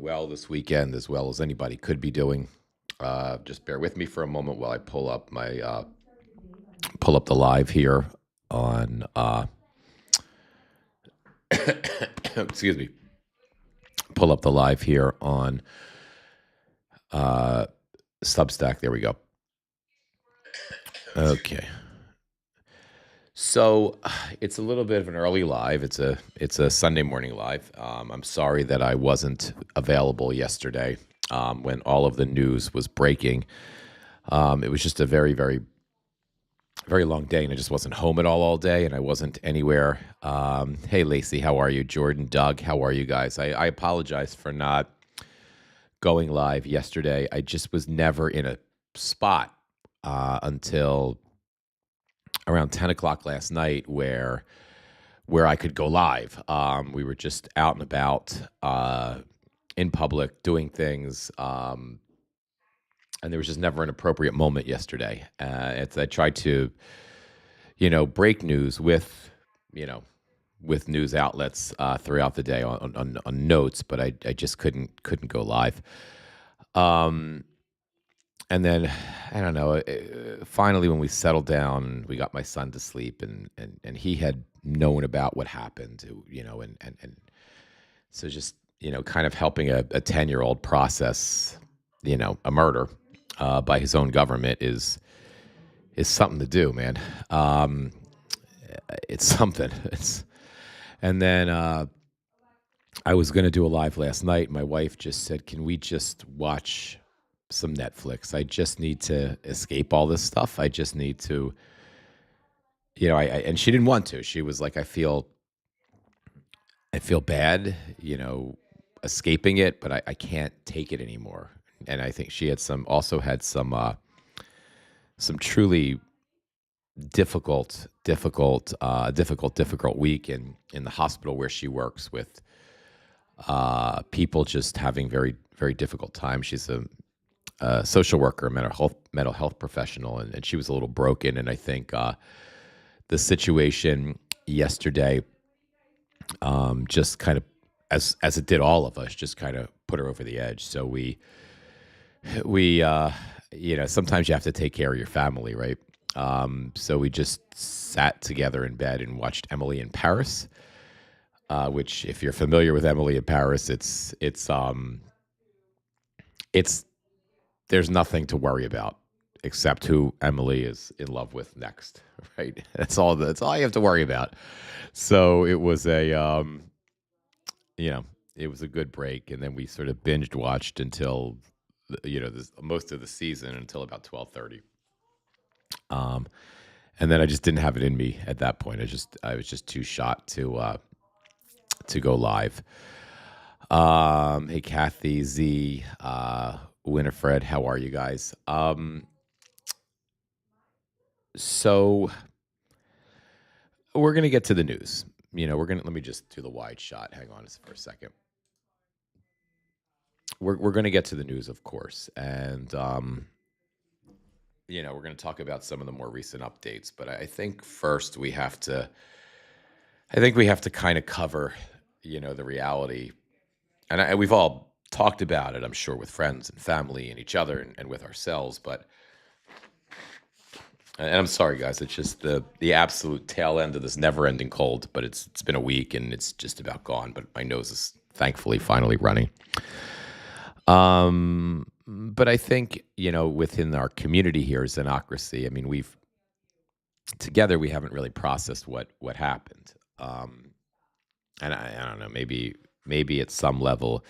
well this weekend, as well as anybody could be doing. Just bear with me for a moment while I pull up the live here on excuse me, pull up the live here on Substack. There we go. Okay. So it's a little bit of an early live. It's a Sunday morning live. I'm sorry that I wasn't available yesterday when all of the news was breaking. It was just a very, very, very long day, and I just wasn't home at all day, and I wasn't anywhere. Hey, Lacey, how are you? Jordan, Doug, how are you guys? I apologize for not going live yesterday. I just was never in a spot until around 10 o'clock last night where I could go live. We were just out and about in public doing things, and there was just never an appropriate moment yesterday. I tried to, break news with news outlets throughout the day on notes, but I just couldn't go live. And then, I don't know, finally when we settled down, we got my son to sleep, and he had known about what happened, and so just, kind of helping a 10-year-old process, a murder by his own government is something to do, man. It's something. And then I was going to do a live last night. My wife just said, can we just watch some Netflix? I just need to escape all this stuff. I just need to, and she didn't want to. She was like, I feel bad, escaping it, but I can't take it anymore. And I think she had some truly difficult week in the hospital where she works with people just having very, very difficult time. She's a social worker, mental health professional, and she was a little broken. And I think the situation yesterday just kind of, as it did all of us, just kind of put her over the edge. So we sometimes you have to take care of your family, right? So we just sat together in bed and watched Emily in Paris, which, if you're familiar with Emily in Paris, it's there's nothing to worry about except who Emily is in love with next, right? That's all you have to worry about. So it was it was a good break. And then we sort of binged watched until, most of the season until about 12:30. And then I just didn't have it in me at that point. I was just too shot to go live. Hey, Kathy, Z, Winifred, how are you guys? So we're going to get to the news. Let me just do the wide shot. Hang on for a second. We're going to get to the news, of course. And, we're going to talk about some of the more recent updates, but I think first we have to kind of cover, the reality. And we've all talked about it, I'm sure, with friends and family and each other and with ourselves. And I'm sorry, guys, it's just the absolute tail end of this never-ending cold. But it's been a week and it's just about gone. But my nose is thankfully finally running. But I think, within our community here, Xenocracy, I mean, we haven't really processed what happened. And I don't know, maybe at some level,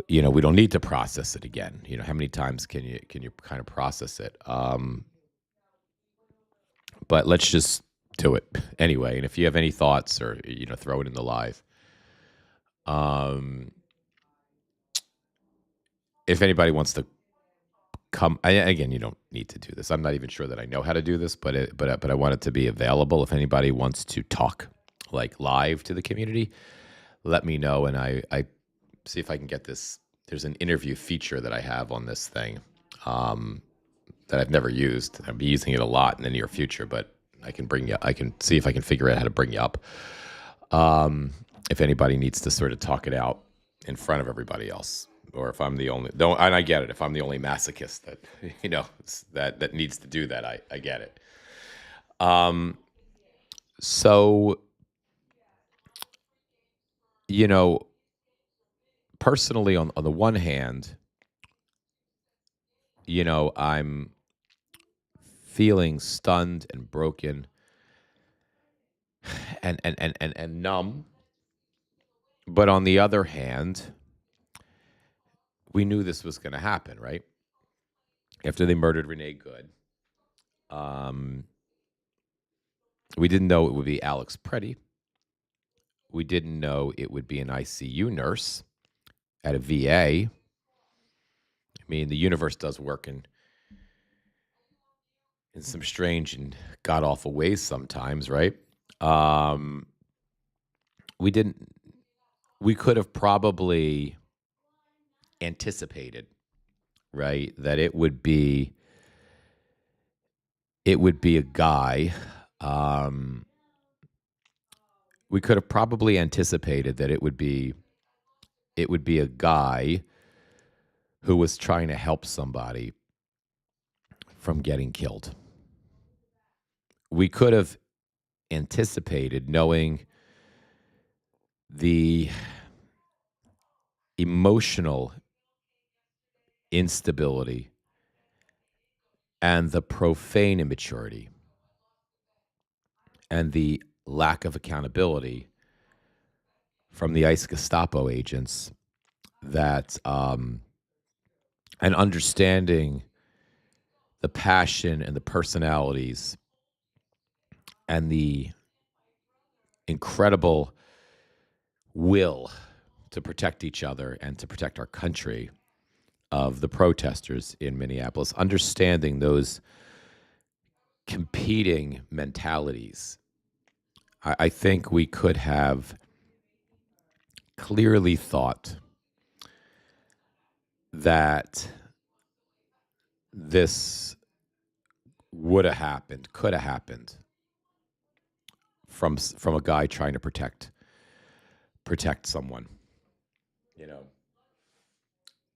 we don't need to process it again. How many times can you kind of process it? But let's just do it anyway. And if you have any thoughts or, throw it in the live. If anybody wants to come, again, you don't need to do this. I'm not even sure that I know how to do this, but I want it to be available. If anybody wants to talk like live to the community, let me know. And I see if I can get this. There's an interview feature that I have on this thing that I've never used. I'll be using it a lot in the near future, but I can see if I can figure out how to bring you up. If anybody needs to sort of talk it out, in front of everybody else, or if I'm the only, don't, and I get it. If I'm the only masochist that that needs to do that, I get it. So personally, on the one hand, I'm feeling stunned and broken and numb. But on the other hand, we knew this was going to happen, right? After they murdered Renee Good, we didn't know it would be Alex Pretti. We didn't know it would be an ICU nurse at a VA. I mean, the universe does work in some strange and god awful ways sometimes, right? We didn't. We could have probably anticipated, right, that it would be a guy. We could have probably anticipated that it would be a guy who was trying to help somebody from getting killed. We could have anticipated, knowing the emotional instability and the profane immaturity and the lack of accountability from the ICE Gestapo agents, that and understanding the passion and the personalities and the incredible will to protect each other and to protect our country of the protesters in Minneapolis, understanding those competing mentalities, I think we could have clearly thought that this would have happened, could have happened from a guy trying to protect someone,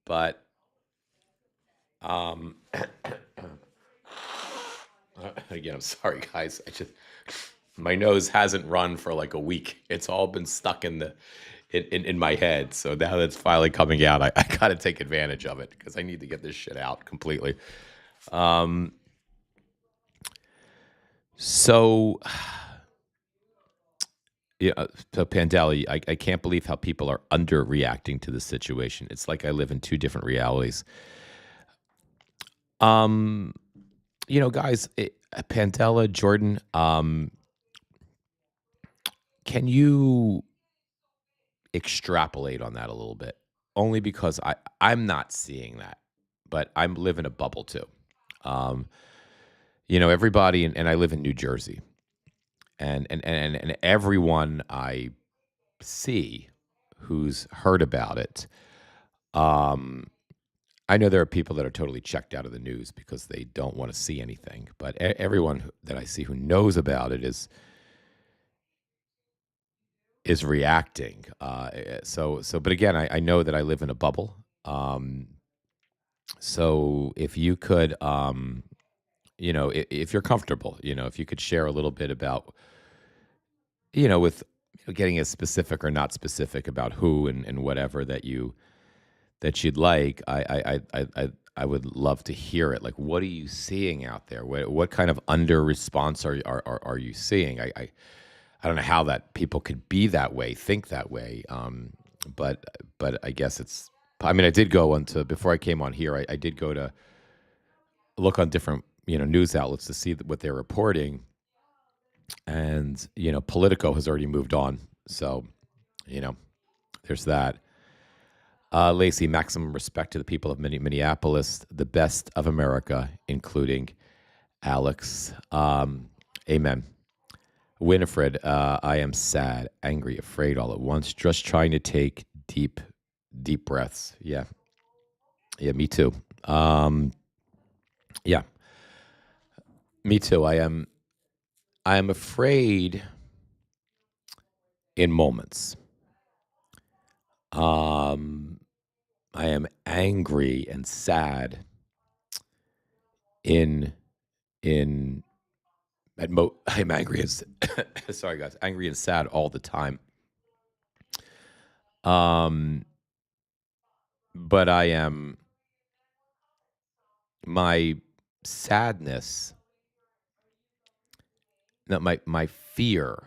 But again, I'm sorry, guys. My nose hasn't run for like a week. It's all been stuck in my head. So now that's finally coming out, I got to take advantage of it because I need to get this shit out completely. So Pandeli, I can't believe how people are underreacting to the situation. It's like I live in two different realities. Guys, Pandela, Jordan, can you extrapolate on that a little bit? Only because I'm not seeing that, but I'm living a bubble too. Everybody, and I live in New Jersey, and everyone I see who's heard about it, I know there are people that are totally checked out of the news because they don't want to see anything, but everyone that I see who knows about it is reacting. But again, I know that I live in a bubble. So if you could, if you're comfortable, if you could share a little bit about, with getting as specific or not specific about who and whatever that you'd like, I would love to hear it. Like, what are you seeing out there? What kind of under response are you seeing? I don't know how that people could be that way, think that way. But I guess it's. I mean, I did go onto before I came on here. I did go to look on different news outlets to see what they're reporting, and Politico has already moved on. So, there's that. Lacey, maximum respect to the people of Minneapolis, the best of America, including Alex. Amen. Winifred, I am sad, angry, afraid all at once, just trying to take deep breaths. Yeah, me too. Yeah, me too. I am afraid in moments. Um, I am angry and sad in in I'm angry and sorry guys, angry and sad all the time. Um, but I am my sadness, no, my fear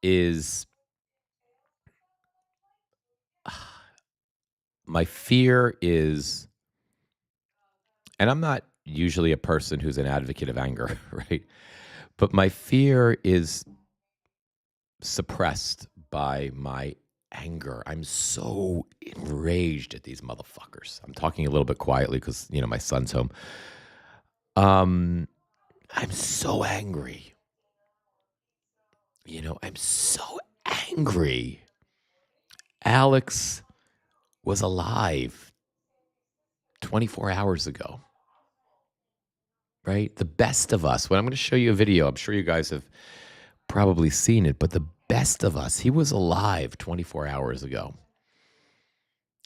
is my fear is, and I'm not usually a person who's an advocate of anger, right? But my fear is suppressed by my anger. I'm so enraged at these motherfuckers. I'm talking a little bit quietly because my son's home. Um, I'm so angry. I'm so angry. Alex was alive 24 hours ago, right? The best of us. Well, I'm going to show you a video. I'm sure you guys have probably seen it, but the best of us, he was alive 24 hours ago,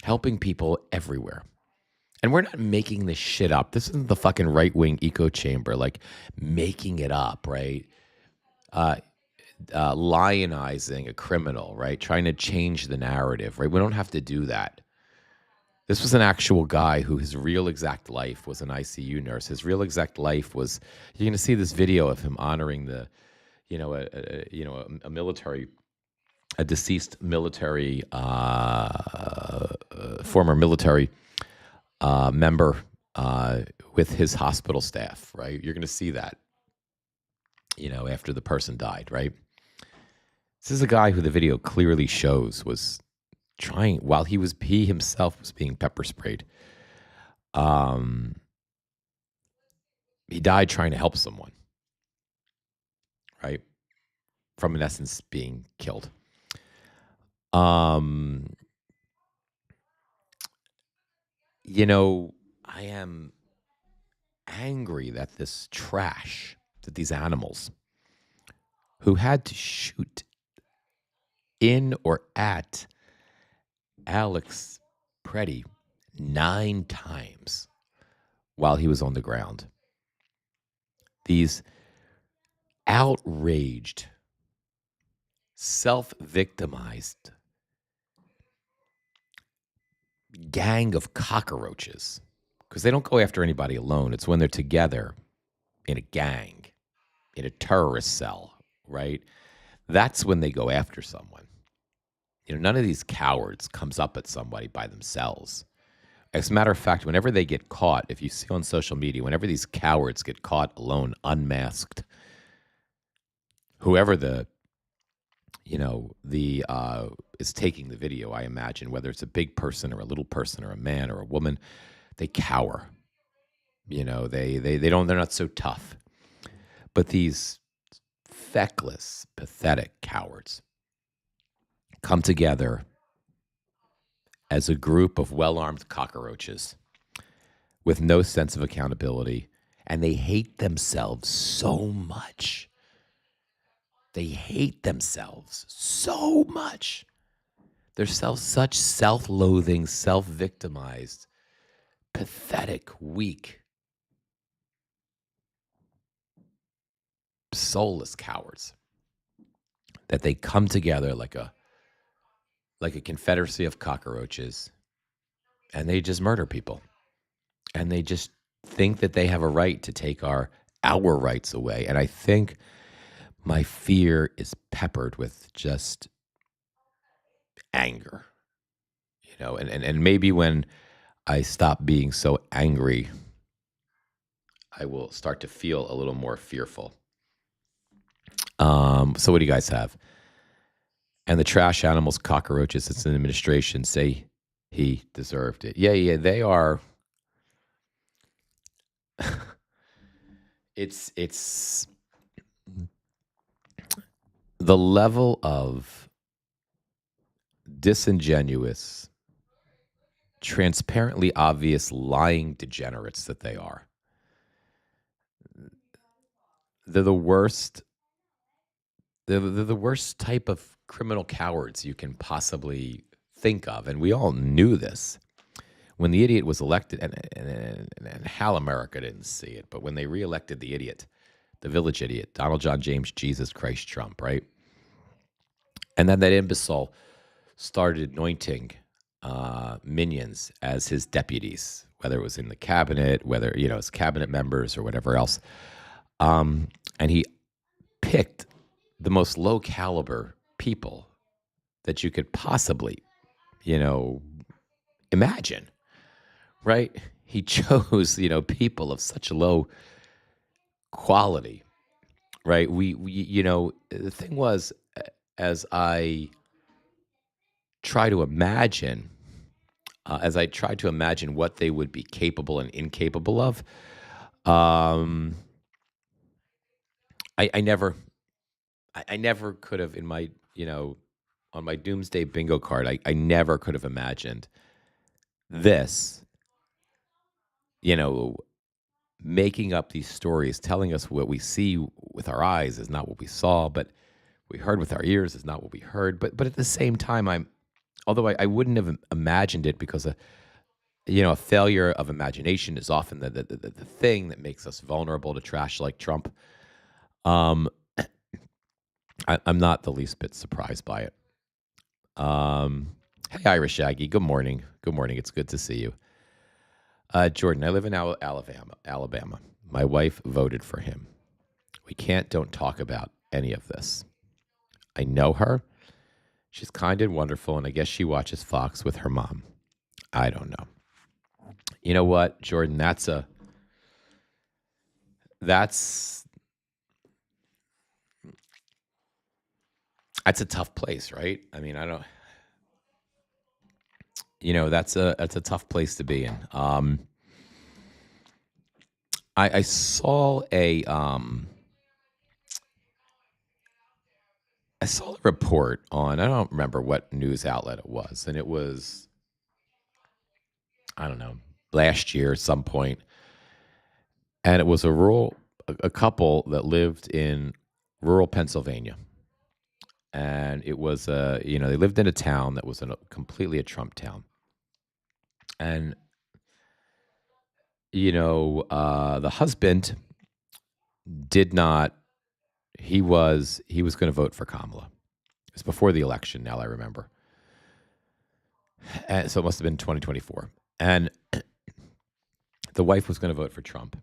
helping people everywhere. And we're not making this shit up. This isn't the fucking right-wing echo chamber, like making it up, right? Lionizing a criminal, right? Trying to change the narrative, right? We don't have to do that. This was an actual guy who his real exact life was an ICU nurse. His real exact life was, you're going to see this video of him honoring the, a military, a deceased military, former military member with his hospital staff, right? You're going to see that, after the person died, right? This is a guy who the video clearly shows was trying, while he himself was being pepper sprayed. He died trying to help someone, right? From in essence being killed. I am angry that this trash, that these animals who had to shoot in or at Alex Pretti 9 times while he was on the ground. These outraged, self-victimized gang of cockroaches, because they don't go after anybody alone. It's when they're together in a gang, in a terrorist cell, right? That's when they go after someone. None of these cowards comes up at somebody by themselves. As a matter of fact, whenever they get caught, if you see on social media, whenever these cowards get caught alone, unmasked, whoever is taking the video, I imagine, whether it's a big person or a little person or a man or a woman, they cower. They're not so tough. But these feckless, pathetic cowards come together as a group of well-armed cockroaches with no sense of accountability, and they hate themselves so much. They hate themselves so much. They're such self-loathing, self-victimized, pathetic, weak, soulless cowards that they come together like a confederacy of cockroaches, and they just murder people. And they just think that they have a right to take our rights away. And I think my fear is peppered with just anger, and maybe when I stop being so angry, I will start to feel a little more fearful. So what do you guys have? And the trash animals, cockroaches, it's an administration, say he deserved it. Yeah, they are. It's the level of disingenuous, transparently obvious lying degenerates that they are. They're the worst. They're the worst type of criminal cowards you can possibly think of. And we all knew this. When the idiot was elected, and how America didn't see it, but when they reelected the idiot, the village idiot, Donald John James Jesus Christ Trump, right? And then that imbecile started anointing minions as his deputies, whether it was in the cabinet, whether, as cabinet members or whatever else. And he picked the most low caliber people that you could possibly, imagine, right? He chose, people of such low quality, right? We the thing was, as I try to imagine, what they would be capable and incapable of, I never could have in my, on my doomsday bingo card, I never could have imagined this, making up these stories, telling us what we see with our eyes is not what we saw, but we heard with our ears is not what we heard. But at the same time, although I wouldn't have imagined it, because a failure of imagination is often the thing that makes us vulnerable to trash like Trump. I'm not the least bit surprised by it. Hey, Irish Shaggy. Good morning. Good morning. It's good to see you. Jordan, I live in Alabama. My wife voted for him. We don't talk about any of this. I know her. She's kind and wonderful, and I guess she watches Fox with her mom. I don't know. You know what, Jordan? That's a tough place, right? I mean, I don't. That's a tough place to be in. I saw a report on, I don't remember what news outlet it was, and it was, I don't know, last year at some point, and it was a couple that lived in rural Pennsylvania, and it was they lived in a town that was completely a Trump town, and the husband did not. He was going to vote for Kamala. It was before the election. Now I remember. And so it must have been 2024. And the wife was going to vote for Trump.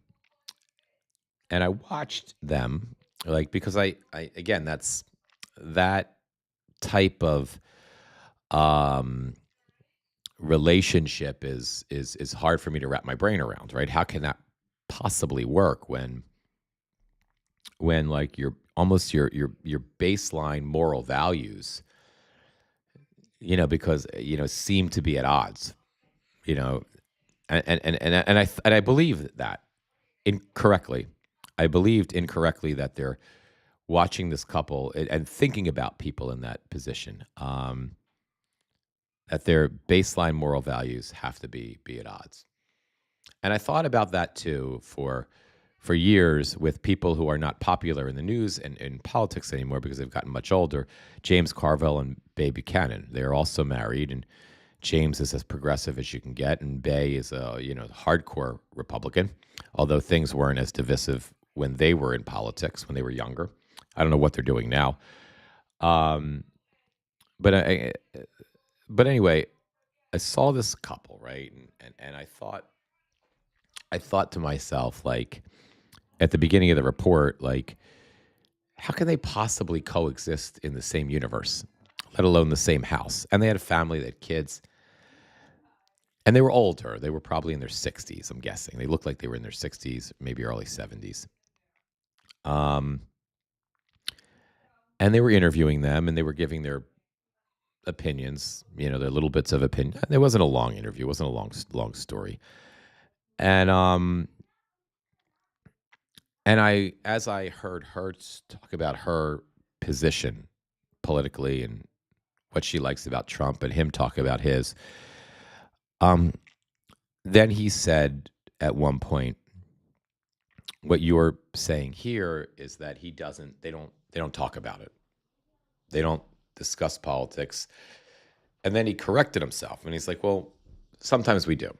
And I watched them, because I again, that's that type of relationship is hard for me to wrap my brain around, right? How can that possibly work when like your baseline moral values, because seem to be at odds, and I believe that incorrectly. I believed incorrectly that they're watching this couple and thinking about people in that position, that their baseline moral values have to be at odds. And I thought about that too for years with people who are not popular in the news and in politics anymore because they've gotten much older. James Carville and Bay Buchanan. They're also married, and James is as progressive as you can get, and Bay is a hardcore Republican, although things weren't as divisive when they were in politics, when they were younger. I don't know what they're doing now. But anyway, I saw this couple, right? And I thought to myself, at the beginning of the report, how can they possibly coexist in the same universe, let alone the same house? And they had a family, they had kids, and they were older. They were probably in their 60s, I'm guessing. They looked like they were in their 60s, maybe early 70s. And they were interviewing them, and they were giving their opinions, their little bits of opinion. It wasn't a long interview. It wasn't a long story. And as I heard her talk about her position politically and what she likes about Trump, and him talk about his, then he said at one point, what you're saying here is that they don't talk about it. discuss politics. And then he corrected himself and he's like, well, sometimes we do.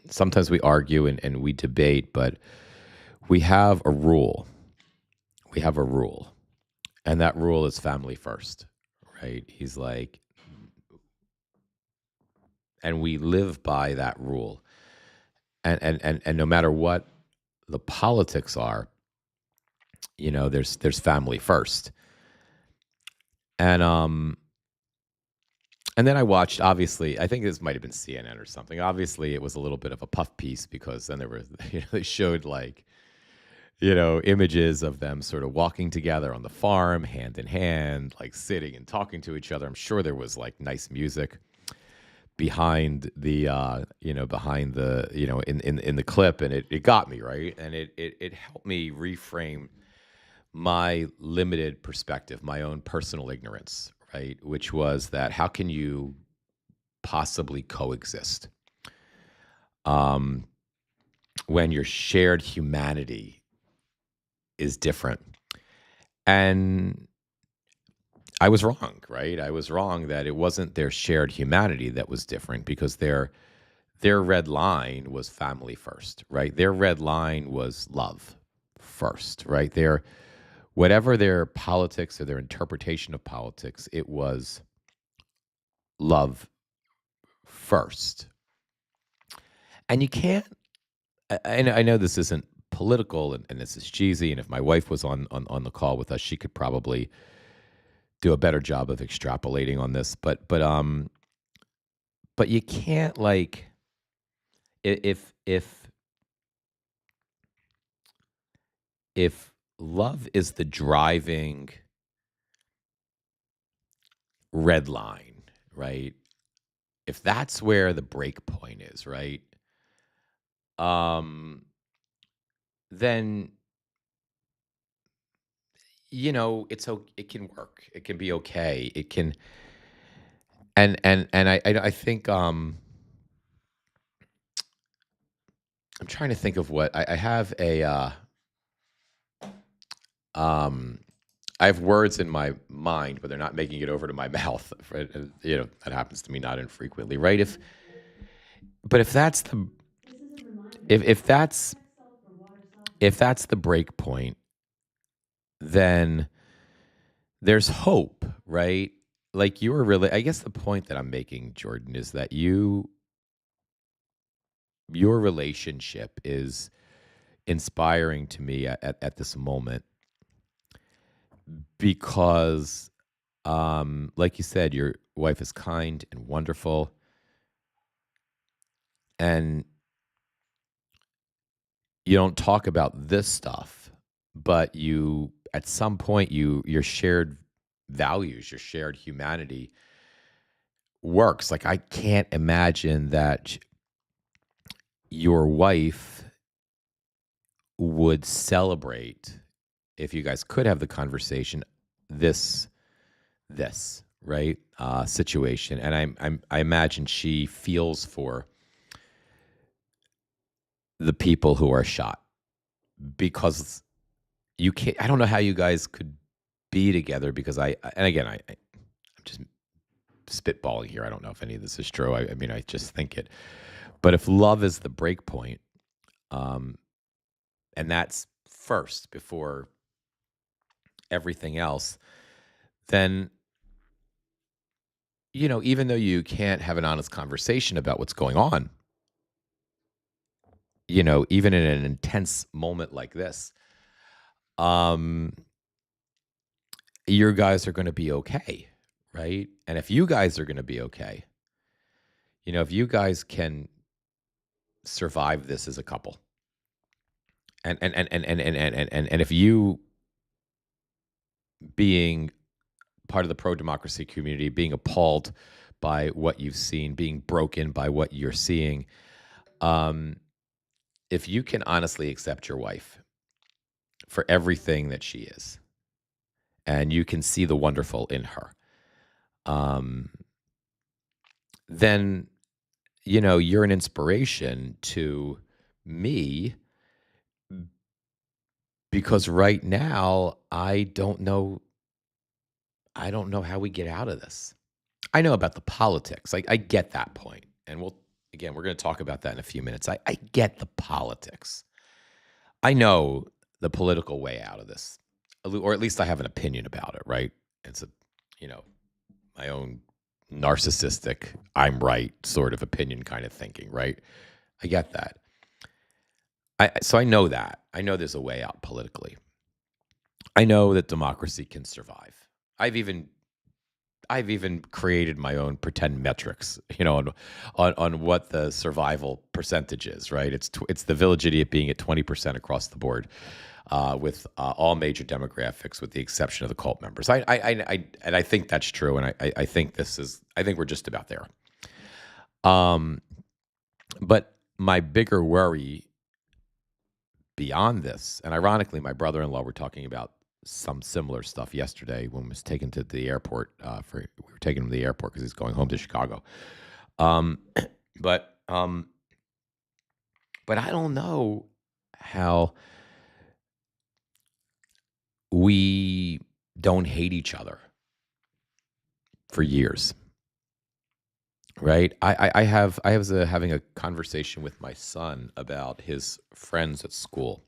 Sometimes we argue and we debate, but we have a rule. We have a rule. And that rule is family first, right? He's like, and we live by that rule. And no matter what the politics are, there's family first. And then I watched, obviously, I think this might have been CNN or something. Obviously, it was a little bit of a puff piece because then there were, they showed like, images of them sort of walking together on the farm, hand in hand, like sitting and talking to each other. I'm sure there was like nice music behind the, in the clip, and it got me, right? And it helped me reframe my limited perspective, my own personal ignorance, right? Which was that how can you possibly coexist when your shared humanity is different? And I was wrong, right? I was wrong that it wasn't their shared humanity that was different, because their red line was family first, right? Their red line was love first, right? Whatever their politics or their interpretation of politics, it was love first. And you can't, I know this isn't political and this is cheesy, and if my wife was on the call with us, she could probably do a better job of extrapolating on this. But you can't, like, if love is the driving red line, right? If that's where the break point is, right? Then it can work. It can be okay. It can, and I think I'm trying to think of what I have I have words in my mind, but they're not making it over to my mouth. Right? That happens to me not infrequently, right? If that's the if that's the break point, then there's hope, right? Like, you were really, I guess the point that I'm making, Jordan, is that your relationship is inspiring to me at this moment, because like you said, your wife is kind and wonderful, and you don't talk about this stuff, but you, at some point, your shared values, your shared humanity works. Like, I can't imagine that your wife would celebrate, if you guys could have the conversation, this right situation. And I imagine she feels for the people who are shot, because you can't, I don't know how you guys could be together, because and again, I'm just spitballing here. I don't know if any of this is true. I mean, I just think it. But if love is the break point, and that's first before everything else, then, even though you can't have an honest conversation about what's going on, even in an intense moment like this, your guys are going to be okay, right? And if you guys are going to be okay, if you guys can survive this as a couple, and if you, being part of the pro-democracy community, being appalled by what you've seen, being broken by what you're seeing, if you can honestly accept your wife for everything that she is, and you can see the wonderful in her, then, you're an inspiration to me, because right now I don't know I don't know how we get out of this. I know about the politics. I get that point. And we're going to talk about that in a few minutes. I get the politics. I know the political way out of this, or at least I have an opinion about it, right? It's you know, my own narcissistic, I'm right sort of opinion kind of thinking, right? I get that. So I know that. I know there's a way out politically. I know that democracy can survive. I've even created my own pretend metrics, on what the survival percentage is. Right? It's the village idiot being at 20% across the board, with all major demographics, with the exception of the cult members. I think that's true, and I think I think we're just about there. But my bigger worry beyond this, and ironically, my brother-in-law were talking about some similar stuff yesterday when we was taken to the airport. We were taking him to the airport because he's going home to Chicago. But I don't know how we don't hate each other for years, right? I was having a conversation with my son about his friends at school.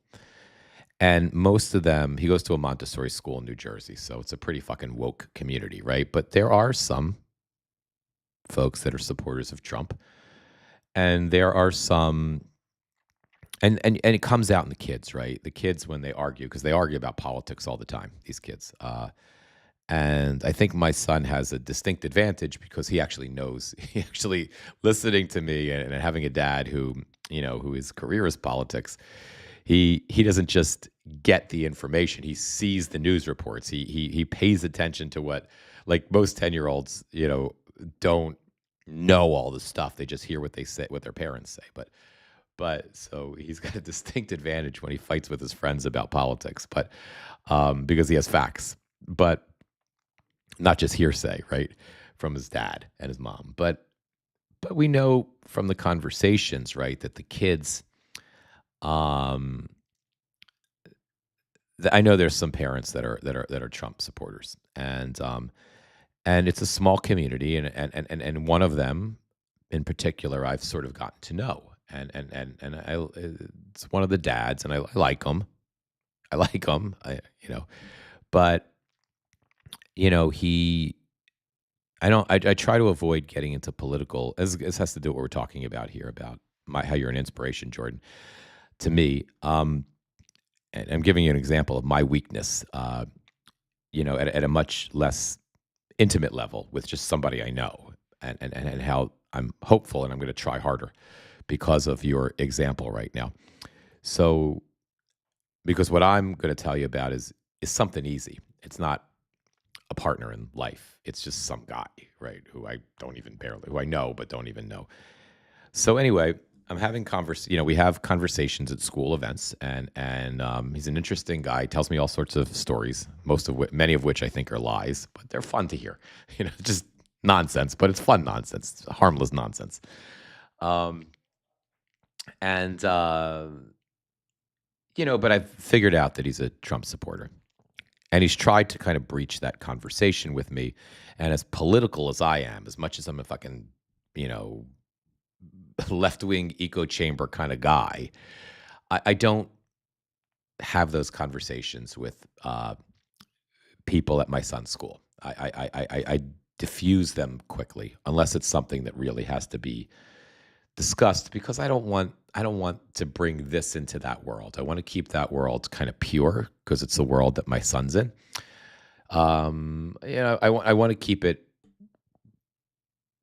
And most of them, he goes to a Montessori school in New Jersey, so it's a pretty fucking woke community, right? But there are some folks that are supporters of Trump, and there are some, and it comes out in the kids, right? The kids, when they argue, because they argue about politics all the time, these kids. And I think my son has a distinct advantage because he actually knows, he actually listening to me and having a dad who his career is politics. He doesn't just get the information. He sees the news reports. He pays attention to what, like most 10-year-olds, don't know all the stuff. They just hear what they say, what their parents say. But so he's got a distinct advantage when he fights with his friends about politics, but because he has facts, but not just hearsay, right, from his dad and his mom. But we know from the conversations, right, that the kids. I know there's some parents that are Trump supporters, and it's a small community, and one of them in particular I've sort of gotten to know, and it's one of the dads, and I like him. But he. I try to avoid getting into political, as has to do with what we're talking about here, about how you're an inspiration, Jordan, to me. And I'm giving you an example of my weakness, at a much less intimate level with just somebody I know, and how I'm hopeful and I'm going to try harder because of your example right now. So, because what I'm going to tell you about is something easy. It's not a partner in life. It's just some guy, right, who I know, but don't even know. So anyway, I'm having we have conversations at school events, and he's an interesting guy. He tells me all sorts of stories, many of which I think are lies, but they're fun to hear. Just nonsense, but it's fun nonsense, it's harmless nonsense. But I've figured out that he's a Trump supporter. And he's tried to kind of breach that conversation with me. And as political as I am, as much as I'm a fucking, left-wing echo chamber kind of guy, I don't have those conversations with people at my son's school. I diffuse them quickly unless it's something that really has to be discussed, because I don't want to bring this into that world. I want to keep that world kind of pure because it's the world that my son's in. I want to keep it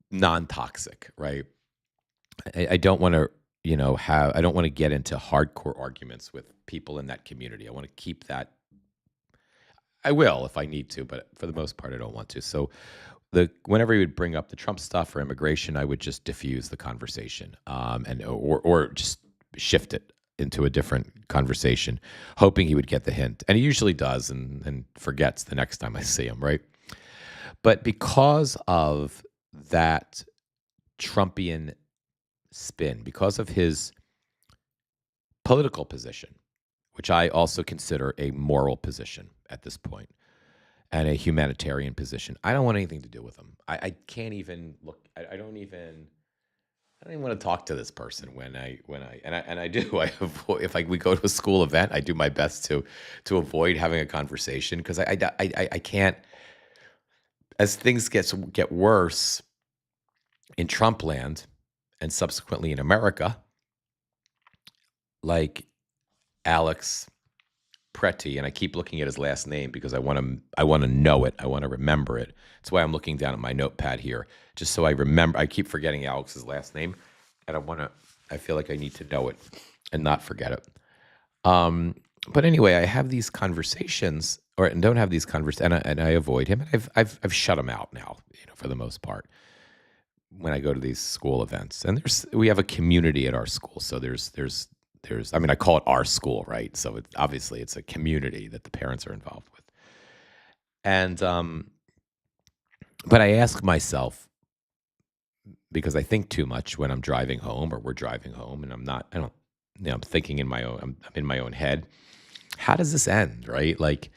non-toxic, right? I don't want to, I don't want to get into hardcore arguments with people in that community. I want to keep that. I will if I need to, but for the most part, I don't want to. So whenever he would bring up the Trump stuff or immigration, I would just diffuse the conversation, or just shift it into a different conversation, hoping he would get the hint. And he usually does, and forgets the next time I see him, right? But because of that Trumpian spin, because of his political position, which I also consider a moral position at this point, and a humanitarian position. I don't want anything to do with them. I can't even look. I don't even. I don't even want to talk to this person and I do. I avoid, if we go to a school event, I do my best to avoid having a conversation because I can't. As things get worse in Trump land and subsequently in America, like Alex Pretti, and I keep looking at his last name because I want to know it. I want to remember it. That's why I'm looking down at my notepad here, just so I remember. I keep forgetting Alex's last name, and I feel like I need to know it and not forget it. But anyway, I have these conversations, and don't have these conversations, and I avoid him. And I've shut him out now, for the most part, when I go to these school events. And we have a community at our school, so there's I mean, I call it our school, right? So obviously it's a community that the parents are involved with. And but I ask myself, because I think too much when I'm driving home or we're driving home, and I'm thinking in my own, I'm in my own head. How does this end, right? Like,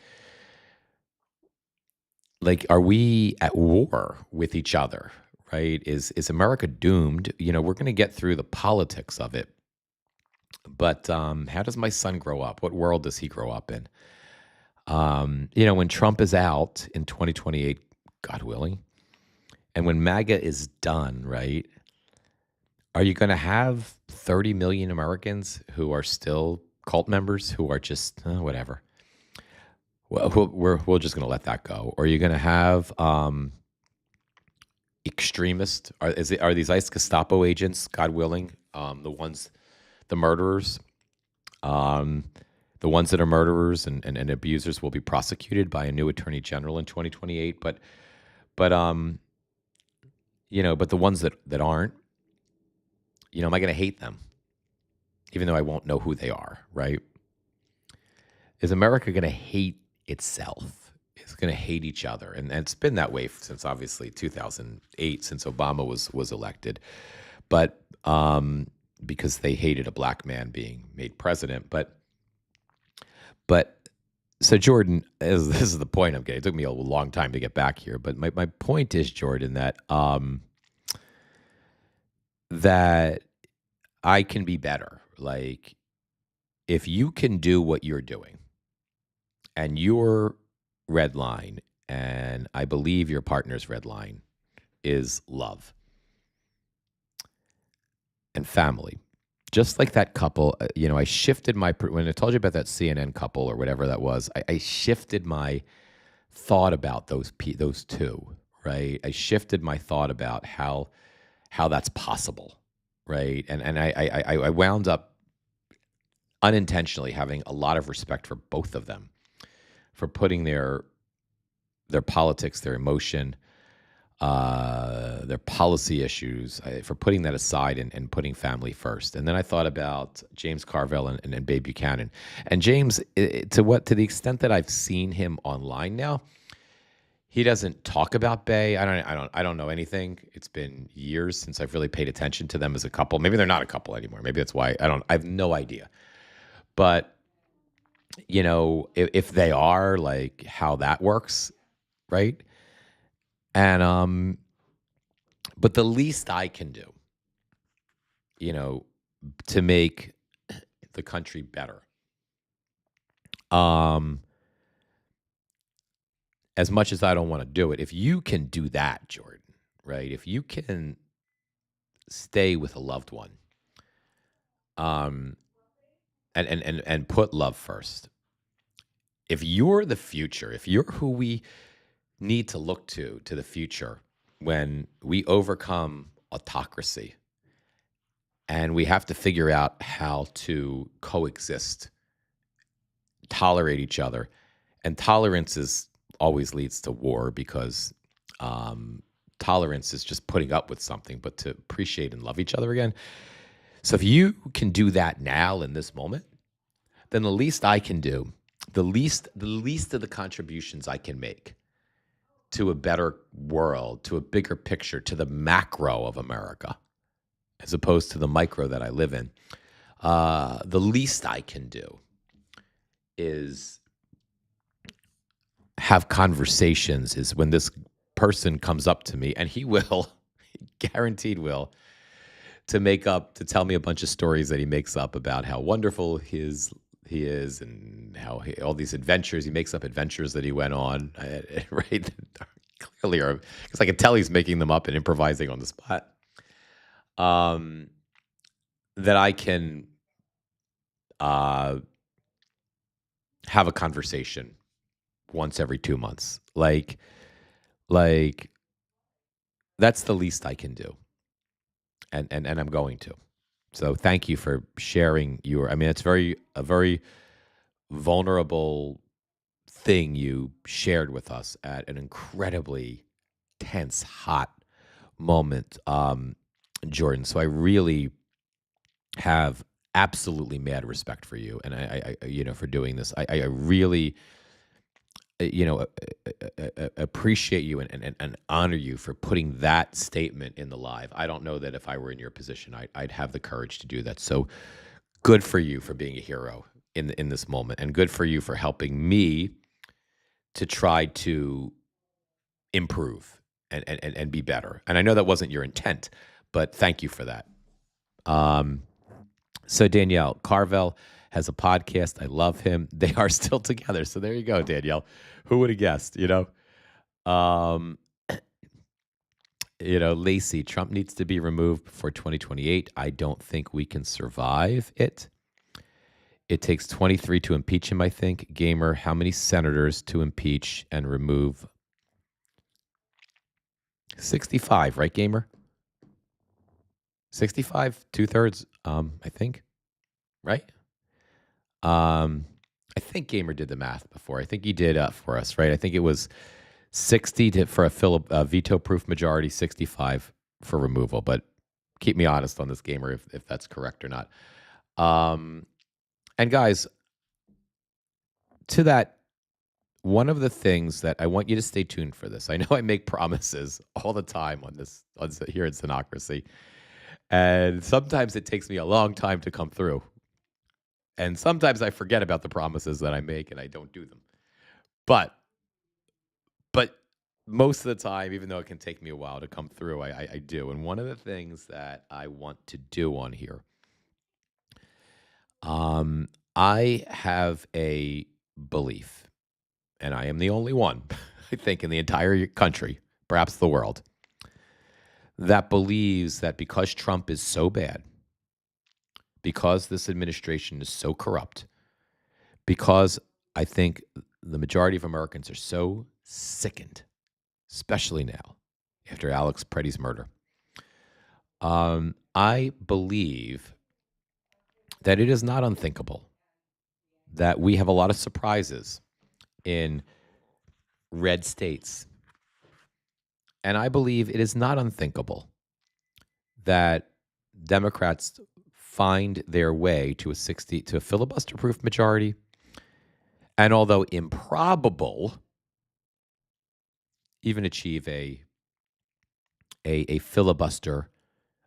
are we at war with each other, right? Is America doomed? We're going to get through the politics of it. But how does my son grow up? What world does he grow up in? When Trump is out in 2028, God willing, and when MAGA is done, right? Are you going to have 30 million Americans who are still cult members who are just whatever? Well, we're just going to let that go. Or are you going to have extremists? Are these ICE Gestapo agents, God willing, the murderers? The ones that are murderers and abusers will be prosecuted by a new attorney general in 2028. But the ones that aren't, am I going to hate them, even though I won't know who they are, right? Is America going to hate itself? Is going to hate each other? And it's been that way since obviously 2008, since Obama was elected. But because they hated a black man being made president. But so Jordan, this is the point I'm getting. It took me a long time to get back here, but my point is, Jordan, that that I can be better. Like, if you can do what you're doing, and your red line, and I believe your partner's red line, is love and family. Just like that couple, I shifted when I told you about that CNN couple or whatever that was, I shifted my thought about those two, right? I shifted my thought about how that's possible, right? And I wound up unintentionally having a lot of respect for both of them, for putting their politics, their emotion, their policy issues, for putting that aside and putting family first. And then I thought about James Carville and Babe Buchanan. And James, to the extent that I've seen him online now, he doesn't talk about Bay. I don't know anything. It's been years since I've really paid attention to them as a couple. Maybe they're not a couple anymore. Maybe that's why I have no idea. But if they are, like, how that works, right? And but the least I can do, to make the country better, as much as I don't want to do it, if you can do that, Jordan, right? If you can stay with a loved one, and put love first. If you're the future, if you're who we need to look to the future, when we overcome autocracy and we have to figure out how to coexist, tolerate each other, and tolerance always leads to war, because tolerance is just putting up with something, but to appreciate and love each other again. So if you can do that now in this moment, then the least I can do, the least of the contributions I can make to a better world, to a bigger picture, to the macro of America, as opposed to the micro that I live in, the least I can do is have conversations is when this person comes up to me, and he will, guaranteed will, to tell me a bunch of stories that he makes up about how wonderful he is, and how all these adventures, he makes up adventures that he went on, right? Clearly, because I can tell he's making them up and improvising on the spot. That I can have a conversation once every 2 months. Like that's the least I can do. And I'm going to. So thank you for sharing I mean, it's a very vulnerable thing you shared with us at an incredibly tense, hot moment, Jordan. So I really have absolutely mad respect for you, and I for doing this. I really, appreciate you and honor you for putting that statement in the live. I don't know that if I were in your position, I'd have the courage to do that. So good for you for being a hero in this moment, and good for you for helping me to try to improve and be better. And I know that wasn't your intent, but thank you for that. So Danielle Carvel has a podcast. I love him. They are still together. So there you go, Danielle. Who would have guessed, Um, Lacey, Trump needs to be removed before 2028. I don't think we can survive it. It takes 23 to impeach him, I think. Gamer, how many senators to impeach and remove? 65, right, Gamer? 65, 2/3, I think, right? I think Gamer did the math before. I think he did for us, right? I think it was 60 for a veto-proof majority, 65 for removal. But keep me honest on this, Gamer, if that's correct or not. And guys, to that, one of the things that I want you to stay tuned for this. I know I make promises all the time on here in Sinocracy, and sometimes it takes me a long time to come through. And sometimes I forget about the promises that I make and I don't do them. But most of the time, even though it can take me a while to come through, I do. And one of the things that I want to do on here, I have a belief, and I am the only one, I think, in the entire country, perhaps the world, that believes that because Trump is so bad, because this administration is so corrupt, because I think the majority of Americans are so sickened, especially now after Alex Pretti's murder, I believe that it is not unthinkable that we have a lot of surprises in red states. And I believe it is not unthinkable that Democrats find their way to a filibuster-proof majority, and although improbable, even achieve a filibuster,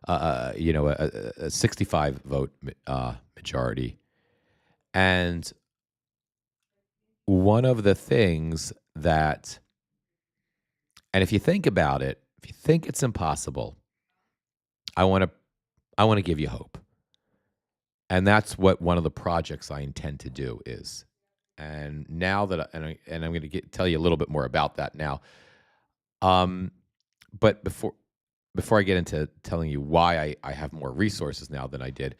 a 65 vote majority. And one of the things that, and if you think about it, if you think it's impossible, I want to give you hope. And that's what one of the projects I intend to do is. And now that, I'm going to tell you a little bit more about that now. But before I get into telling you why I have more resources now than I did,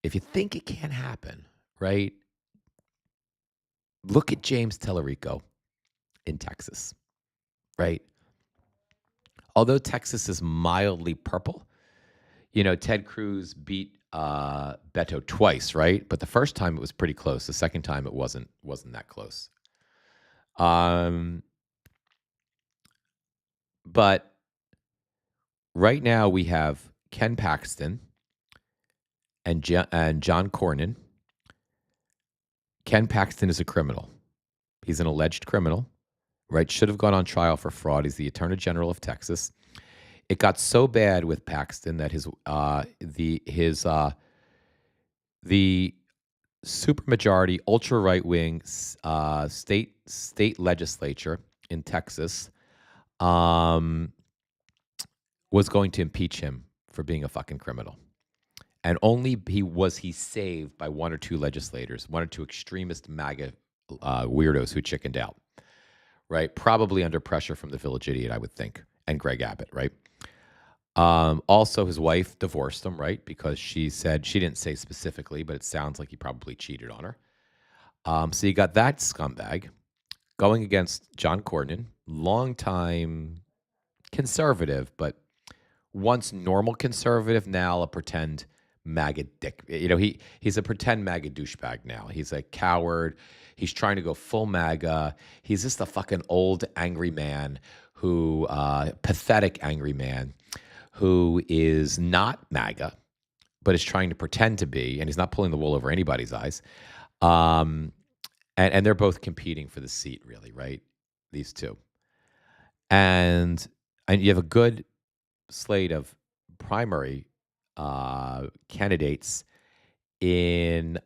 if you think it can happen, right? Look at James Tellerico in Texas, right? Although Texas is mildly purple, Ted Cruz beat Beto twice, right? But the first time it was pretty close. The second time it wasn't that close. But right now we have Ken Paxton and John Cornyn. Ken Paxton is a criminal. He's an alleged criminal, right? Should have gone on trial for fraud. He's the Attorney General of Texas. It got so bad with Paxton that supermajority, ultra right wing state legislature in Texas um, was going to impeach him for being a fucking criminal. And only he saved by one or two legislators, one or two extremist MAGA weirdos who chickened out, right? Probably under pressure from the Village Idiot, I would think, and Greg Abbott, right? Also, his wife divorced him, right? Because she said, she didn't say specifically, but it sounds like he probably cheated on her. So you got that scumbag going against John Cornyn, longtime conservative, but once normal conservative, now a pretend MAGA dick. He's a pretend MAGA douchebag now. He's a coward. He's trying to go full MAGA. He's just a fucking old angry man who, pathetic angry man who is not MAGA, but is trying to pretend to be, and he's not pulling the wool over anybody's eyes. And they're both competing for the seat, really, right? These two. And you have a good slate of primary candidates in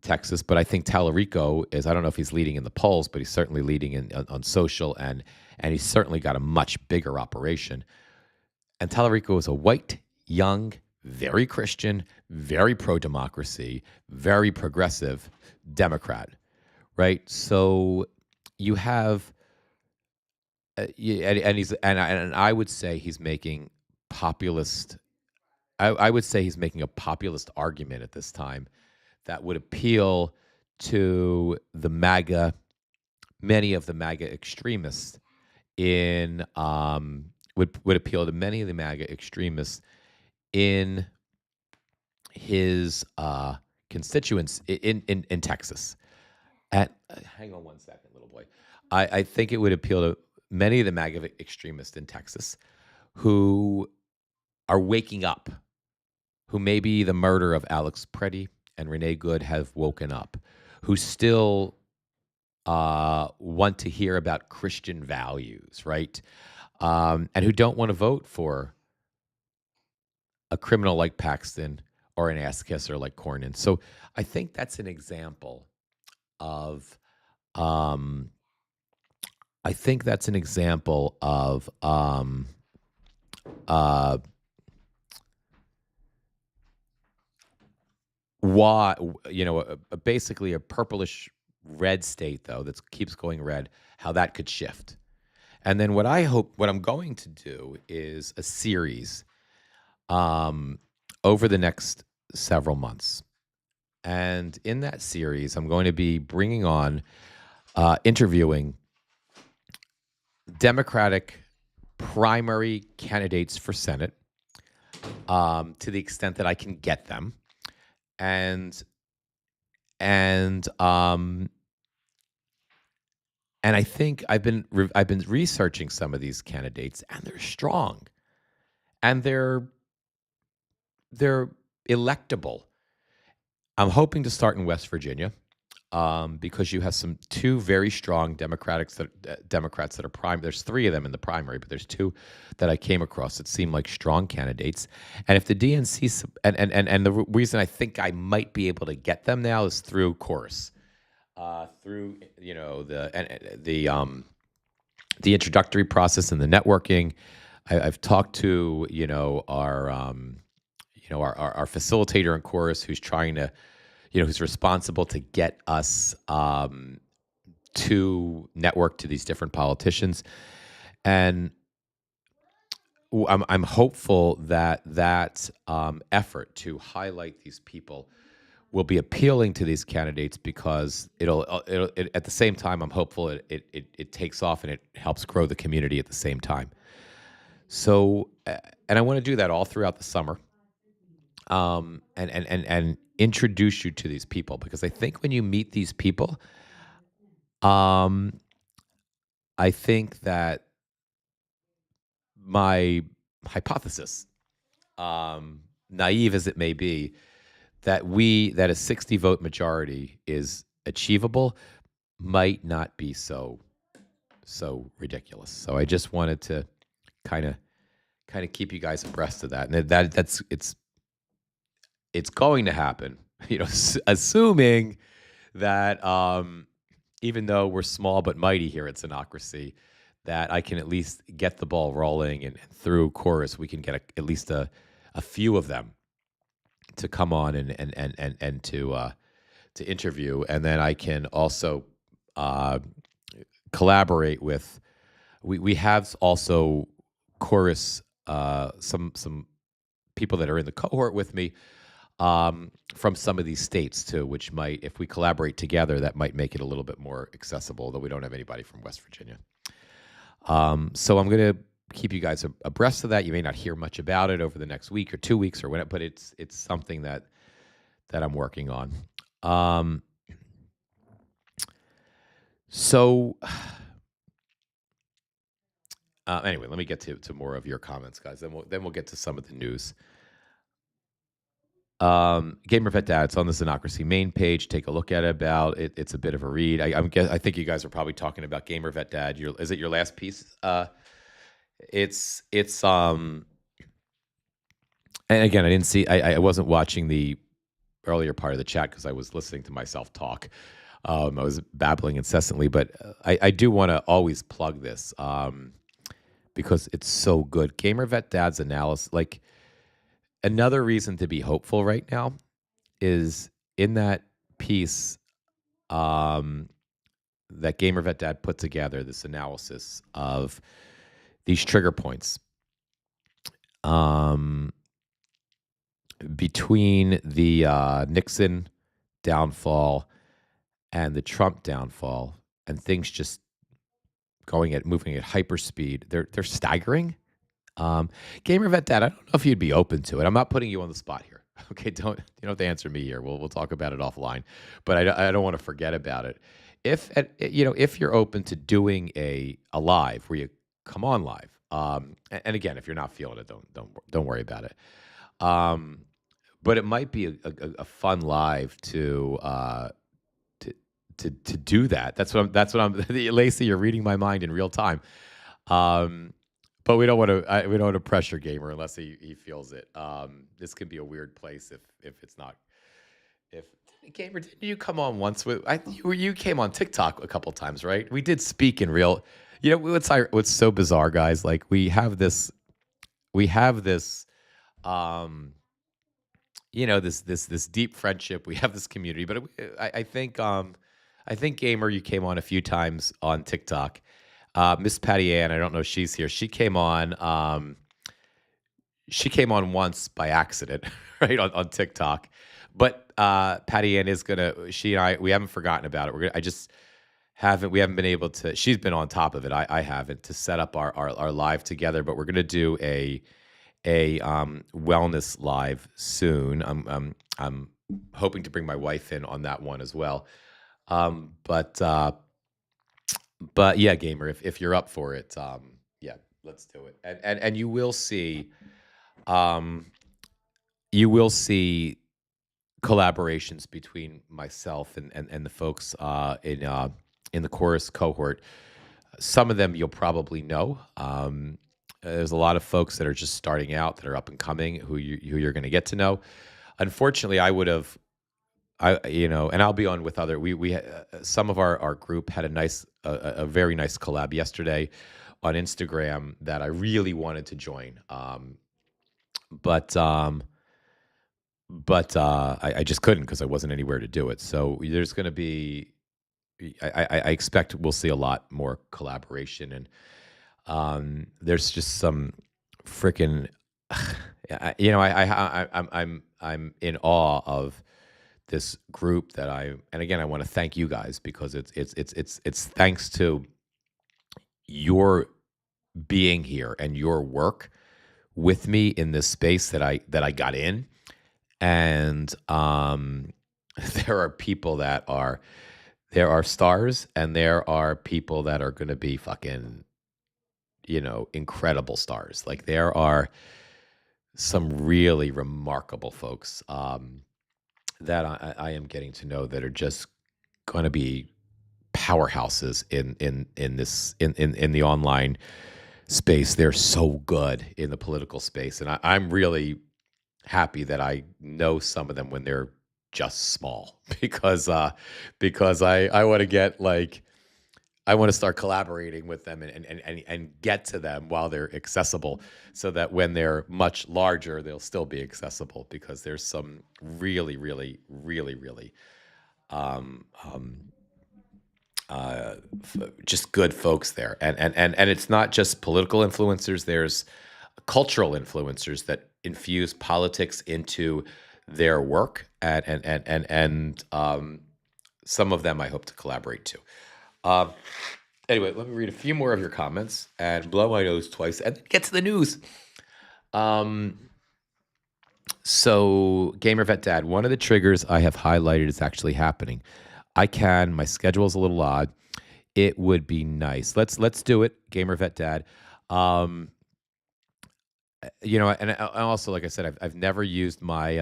Texas, but I think Tallarico is, I don't know if he's leading in the polls, but he's certainly leading on social, and he's certainly got a much bigger operation. And Tallarico is a white, young, very Christian, very pro-democracy, very progressive Democrat, right? So you have, and I would say he's making populist. I would say he's making a populist argument at this time that would appeal to the MAGA, many of the MAGA extremists in would appeal to many of the MAGA extremists in his constituents in Texas. Hang on one second, little boy. I think it would appeal to many of the MAGA extremists in Texas who are waking up, who maybe the murder of Alex Pretti and Renee Good have woken up, who still want to hear about Christian values, right? And who don't want to vote for a criminal like Paxton or an ass kisser like Cornyn. So I think that's an example of why, basically a purplish red state, though, that keeps going red, how that could shift. And then what I'm going to do is a series over the next several months. And in that series, I'm going to be bringing on, interviewing Democratic primary candidates for Senate, to the extent that I can get them. And I think I've been researching some of these candidates, and they're strong, and they're electable. I'm hoping to start in West Virginia, because you have two very strong Democrats that are prime. There's three of them in the primary, but there's two that I came across that seem like strong candidates. And if the DNC and the reason I think I might be able to get them now is through Chorus, through the introductory process and the networking. I've talked to our facilitator in Chorus, who's trying to, who's responsible to get us to network to these different politicians. And I'm hopeful that effort to highlight these people will be appealing to these candidates, because it'll at the same time, I'm hopeful it takes off and it helps grow the community at the same time. So, and I want to do that all throughout the summer, and introduce you to these people, because I think when you meet these people, I think that my hypothesis, naive as it may be, that a 60 vote majority is achievable, might not be so ridiculous. So I just wanted to kind of kind of keep you guys abreast of that. And that's it's going to happen, assuming that even though we're small but mighty here at Xenocracy, that I can at least get the ball rolling, and through chorus we can get at least a few of them to come on and to interview, and then I can also collaborate with. We have also chorus some people that are in the cohort with me from some of these states too, which might, if we collaborate together, that might make it a little bit more accessible, though we don't have anybody from West Virginia. So I'm going to keep you guys abreast of that. You may not hear much about it over the next week or 2 weeks or whatever, but it's something that I'm working on. Anyway, let me get to more of your comments, guys. Then we'll get to some of the news. Gamer Vet Dad, it's on the Xenocracy main page. Take a look at it. It's a bit of a read. I think you guys are probably talking about Gamer Vet Dad. Is it your last piece? It's and again, I didn't see. I wasn't watching the earlier part of the chat because I was listening to myself talk. I was babbling incessantly, but I do want to always plug this because it's so good. Gamer Vet Dad's analysis, like. Another reason to be hopeful right now is in that piece that Gamer Vet Dad put together, this analysis of these trigger points between the Nixon downfall and the Trump downfall, and things just moving at hyperspeed. They're staggering. Gamer Vet Dad, I don't know if you'd be open to it. I'm not putting you on the spot here. Okay, you don't have to answer me here. We'll talk about it offline. But I don't want to forget about it. If you're open to doing a live where you come on live, and again, if you're not feeling it, don't worry about it. But it might be a fun live to do that. That's what I'm. Lacey, you're reading my mind in real time. But we don't want to pressure Gamer unless he feels it. This can be a weird place if it's not. If Gamer, didn't you come on once with? You came on TikTok a couple times, right? We did speak in real. What's so bizarre, guys? Like we have this. This deep friendship. We have this community, but I think Gamer, you came on a few times on TikTok. Miss Patty Ann, I don't know if she's here. She came on. She came on once by accident, right on TikTok. But Patty Ann is gonna. She and I, we haven't forgotten about it. We haven't been able to. She's been on top of it. I haven't to set up our live together. But we're gonna do a wellness live soon. I'm hoping to bring my wife in on that one as well. But yeah, Gamer, if you're up for it, yeah, let's do it. And you will see, collaborations between myself and the folks in the chorus cohort. Some of them you'll probably know. There's a lot of folks that are just starting out, that are up and coming, who you're going to get to know. Unfortunately, and I'll be on with other. We some of our group had a very nice collab yesterday on Instagram that I really wanted to join, but I just couldn't because I wasn't anywhere to do it. So there's going to be. I expect we'll see a lot more collaboration, and there's just some freaking. I'm in awe of this group and again, I want to thank you guys because it's thanks to your being here and your work with me in this space that I got in, and there are people there are stars, and there are people that are going to be fucking incredible stars. Like there are some really remarkable folks that I am getting to know that are just going to be powerhouses in the online space, they're so good in the political space, and I'm really happy that I know some of them when they're just small because I want to get like I want to start collaborating with them and get to them while they're accessible so that when they're much larger, they'll still be accessible because there's some really, really, really, really um, um, just good folks there. And it's not just political influencers, there's cultural influencers that infuse politics into their work. And some of them I hope to collaborate too. Um, Anyway, let me read a few more of your comments and blow my nose twice and then get to the news. Um, so, Gamer Vet Dad, one of the triggers I have highlighted is actually happening. My schedule's a little odd. It would be nice. Let's do it, Gamer Vet Dad. Um, and I also, like I said, I've never used my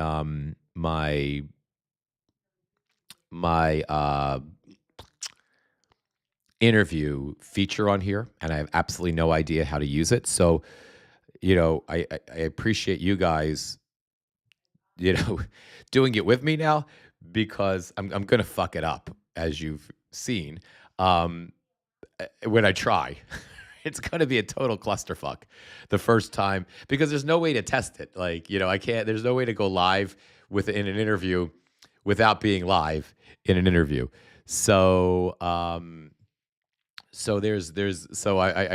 interview feature on here, and I have absolutely no idea how to use it. So, I appreciate you guys, doing it with me now because I'm gonna fuck it up as you've seen. Um, when I try, it's gonna be a total clusterfuck the first time because there's no way to test it. Like, I can't. There's no way to go live in an interview without being live in an interview. So, I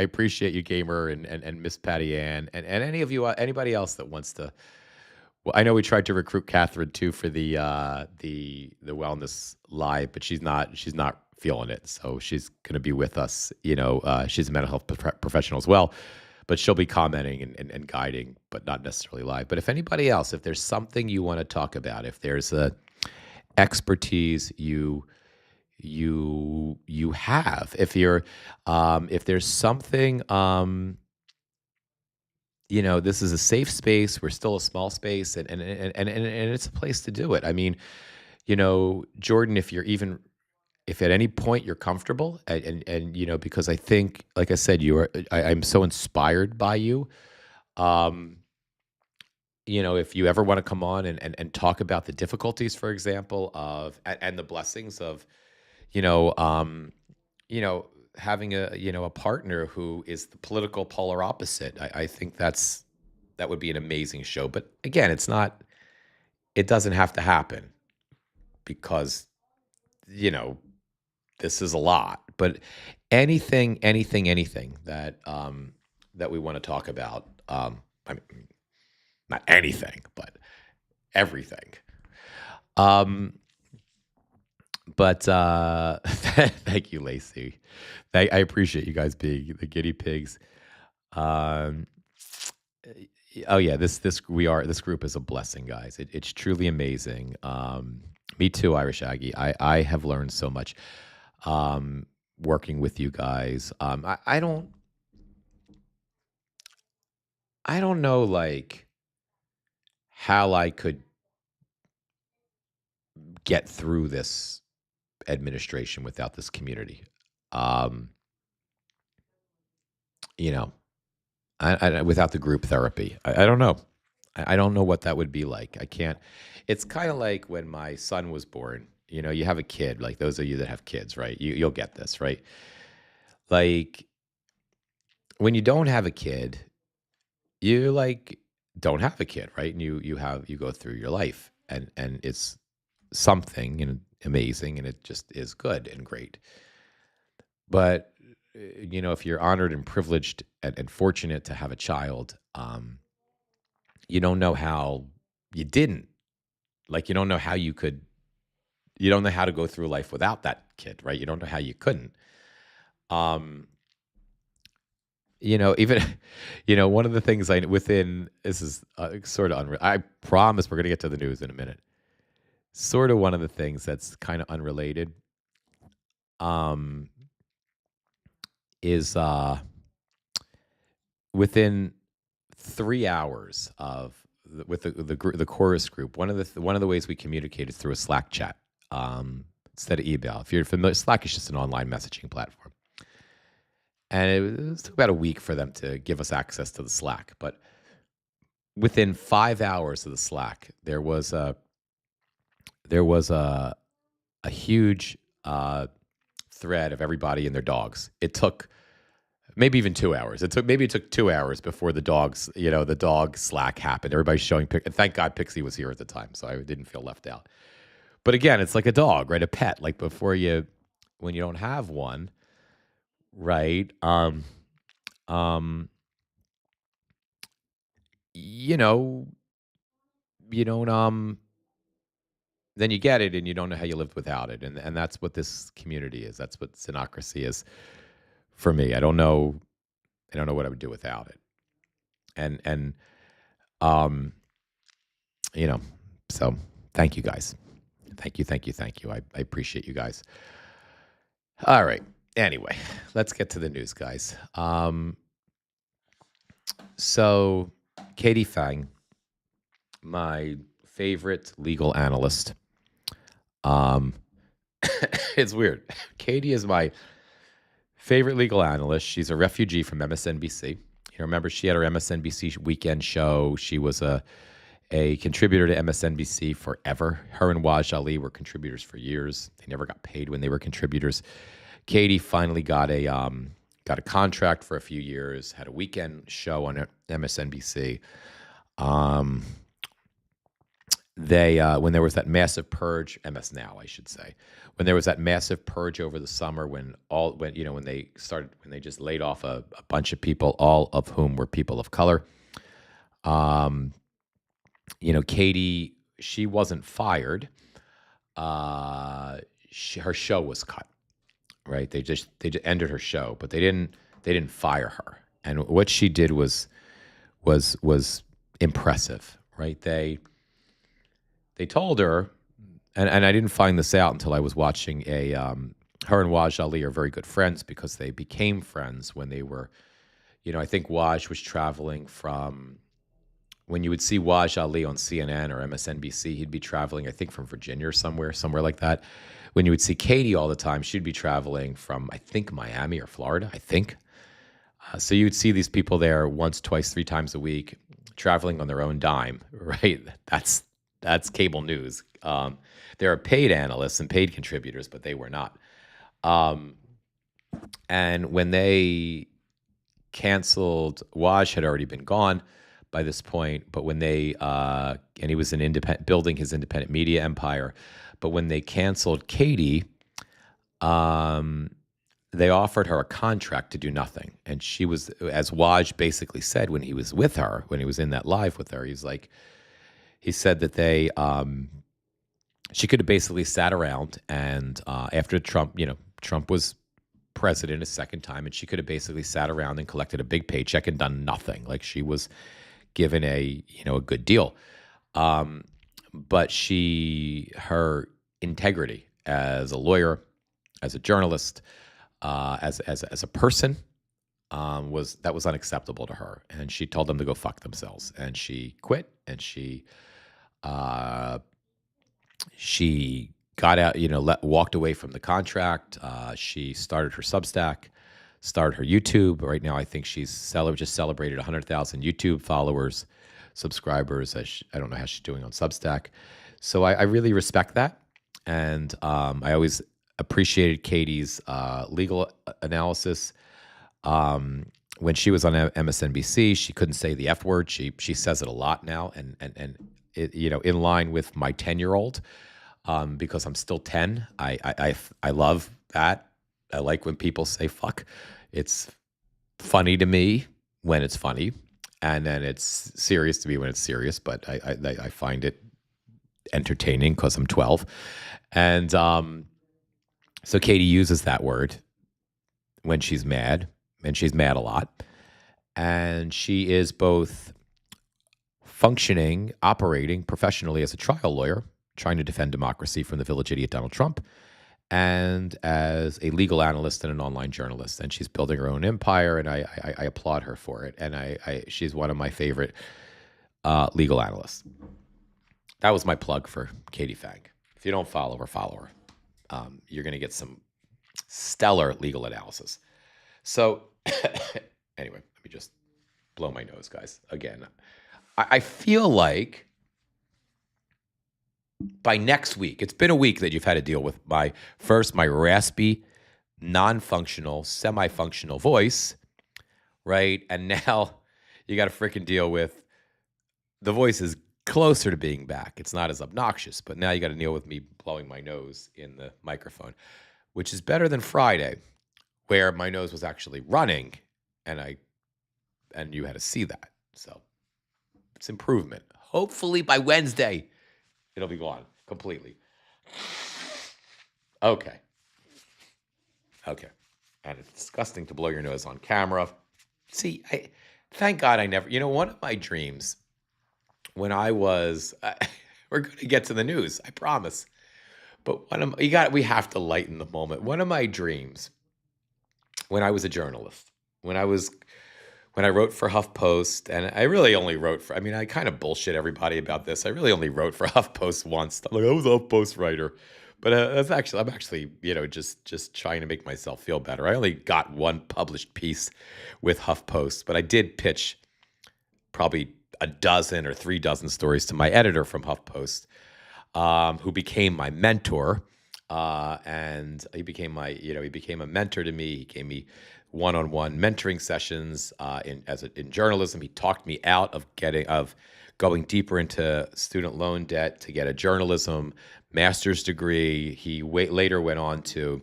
appreciate you, Gamer, and Miss Patty Ann, and anybody else that wants to. Well, I know we tried to recruit Catherine too for the wellness live, but she's not feeling it, so she's going to be with us. She's a mental health professional as well, but she'll be commenting and guiding, but not necessarily live. But if anybody else, if there's something you want to talk about, if there's a expertise you have, if there's something, this is a safe space. We're still a small space, and it's a place to do it. I mean, Jordan, if at any point you're comfortable, and because I think, like I said, I'm so inspired by you. Um, if you ever want to come on and talk about the difficulties, for example, and the blessings of, you know, um, having a partner who is the political polar opposite. I think that would be an amazing show. But again, it doesn't have to happen because, you know, this is a lot. But anything that we want to talk about, I mean, not anything, but everything. Um, but thank you, Lacey. I appreciate you guys being the guinea pigs. Um, oh yeah, this group is a blessing, guys. It's truly amazing. Me too, Irish Aggie. I have learned so much working with you guys. I don't know like how I could get through this administration without this community. Um, you know, without the group therapy, I don't know. I don't know what that would be like. I can't. It's kind of like when my son was born. You have a kid. Like those of you that have kids, right? You'll get this, right? Like when you don't have a kid, you like don't have a kid, right? And you go through your life, and it's something amazing, and it just is good and great. But if you're honored and privileged and fortunate to have a child, you don't know how you didn't. Like you don't know how you could. You don't know how to go through life without that kid, right? You don't know how you couldn't. Um, even one of the things this is sort of unreal. I promise we're gonna get to the news in a minute. Sort of one of the things that's kind of unrelated. Um, is within 3 hours with the chorus group. One of the ways we communicate is through a Slack chat instead of email. If you're familiar, Slack is just an online messaging platform. and it took about a week for them to give us access to the Slack. But within 5 hours of the Slack, there was a huge thread of everybody and their dogs. It took maybe even 2 hours. It took 2 hours before the dogs, the dog Slack happened. Everybody's showing and thank God Pixie was here at the time, so I didn't feel left out. But again, it's like a dog, right? A pet. Like when you don't have one, right? Um, you know, you don't then you get it and you don't know how you lived without it. And that's what this community is. That's what Sinocracy is for me. I don't know what I would do without it. And um, you know, so thank you guys. Thank you, thank you, thank you. I appreciate you guys. All right. Anyway, let's get to the news, guys. So Katie Fang, my favorite legal analyst. It's weird. Katie is my favorite legal analyst. She's a refugee from MSNBC. Remember, she had her MSNBC weekend show. She was a contributor to MSNBC forever. Her and Waj Ali were contributors for years. They never got paid when they were contributors. Katie finally got a contract for a few years. Had a weekend show on MSNBC. When there was that massive purge, MS Now, I should say, when there was that massive purge over the summer, when they just laid off a bunch of people, all of whom were people of color. Katie, she wasn't fired. Her show was cut, right? They just ended her show, but they didn't fire her. And what she did was impressive, right? They told her, and I didn't find this out until I was watching her and Waj Ali are very good friends because they became friends when they were, I think Waj was traveling from, when you would see Waj Ali on CNN or MSNBC, he'd be traveling, I think, from Virginia or somewhere like that. When you would see Katie all the time, she'd be traveling from, I think, Miami or Florida, I think. So you would see these people there once, twice, 3 times a week, traveling on their own dime, right? That's cable news. There are paid analysts and paid contributors, but they were not. And when they canceled, Waj had already been gone by this point, but when and he was building his independent media empire. But when they canceled Katie, they offered her a contract to do nothing. And she was, as Waj basically said when he was with her, when he was in that live with her, he said that she could have basically sat around and after Trump was president a second time, and she could have basically sat around and collected a big paycheck and done nothing. Like she was given a good deal. But her integrity as a lawyer, as a journalist, as a person, was unacceptable to her. And she told them to go fuck themselves. And she quit, and she got out, walked away from the contract. She started her Substack, started her YouTube. Right now, I think she's just celebrated 100,000 YouTube followers, subscribers. I don't know how she's doing on Substack. So I really respect that. And I always appreciated Katie's legal analysis. When she was on MSNBC, she couldn't say the F word. She says it a lot now, and it, in line with my 10-year-old, because I'm still 10. I love that. I like when people say fuck. It's funny to me when it's funny, and then it's serious to me when it's serious. But I find it entertaining because I'm 12, and so Katie uses that word when she's mad, and she's mad a lot, and she is both operating professionally as a trial lawyer, trying to defend democracy from the village idiot Donald Trump, and as a legal analyst and an online journalist. And she's building her own empire, and I applaud her for it. And she's one of my favorite legal analysts. That was my plug for Katie Fang. If you don't follow her. You're going to get some stellar legal analysis. So blow my nose, guys. Again, I feel like by next week, it's been a week that you've had to deal with my raspy, non-functional, semi-functional voice, right? And now you got to freaking deal with the voice is closer to being back. It's not as obnoxious, but now you got to deal with me blowing my nose in the microphone, which is better than Friday, where my nose was actually running, and you had to see that. So it's improvement. Hopefully by Wednesday, it'll be gone completely. Okay. And it's disgusting to blow your nose on camera. See, thank God I never, one of my dreams when I was, we're going to get to the news, I promise. But we have to lighten the moment. One of my dreams when I was a journalist, when I wrote for HuffPost, and I really only wrote for, I kind of bullshit everybody about this. I really only wrote for HuffPost once. I'm like, I was a HuffPost writer. But I'm actually, just trying to make myself feel better. I only got one published piece with HuffPost, but I did pitch probably a dozen or 3 dozen stories to my editor from HuffPost, who became my mentor. And he became a mentor to me. He gave me one-on-one mentoring sessions in journalism. He talked me out of going deeper into student loan debt to get a journalism master's degree. He later went on to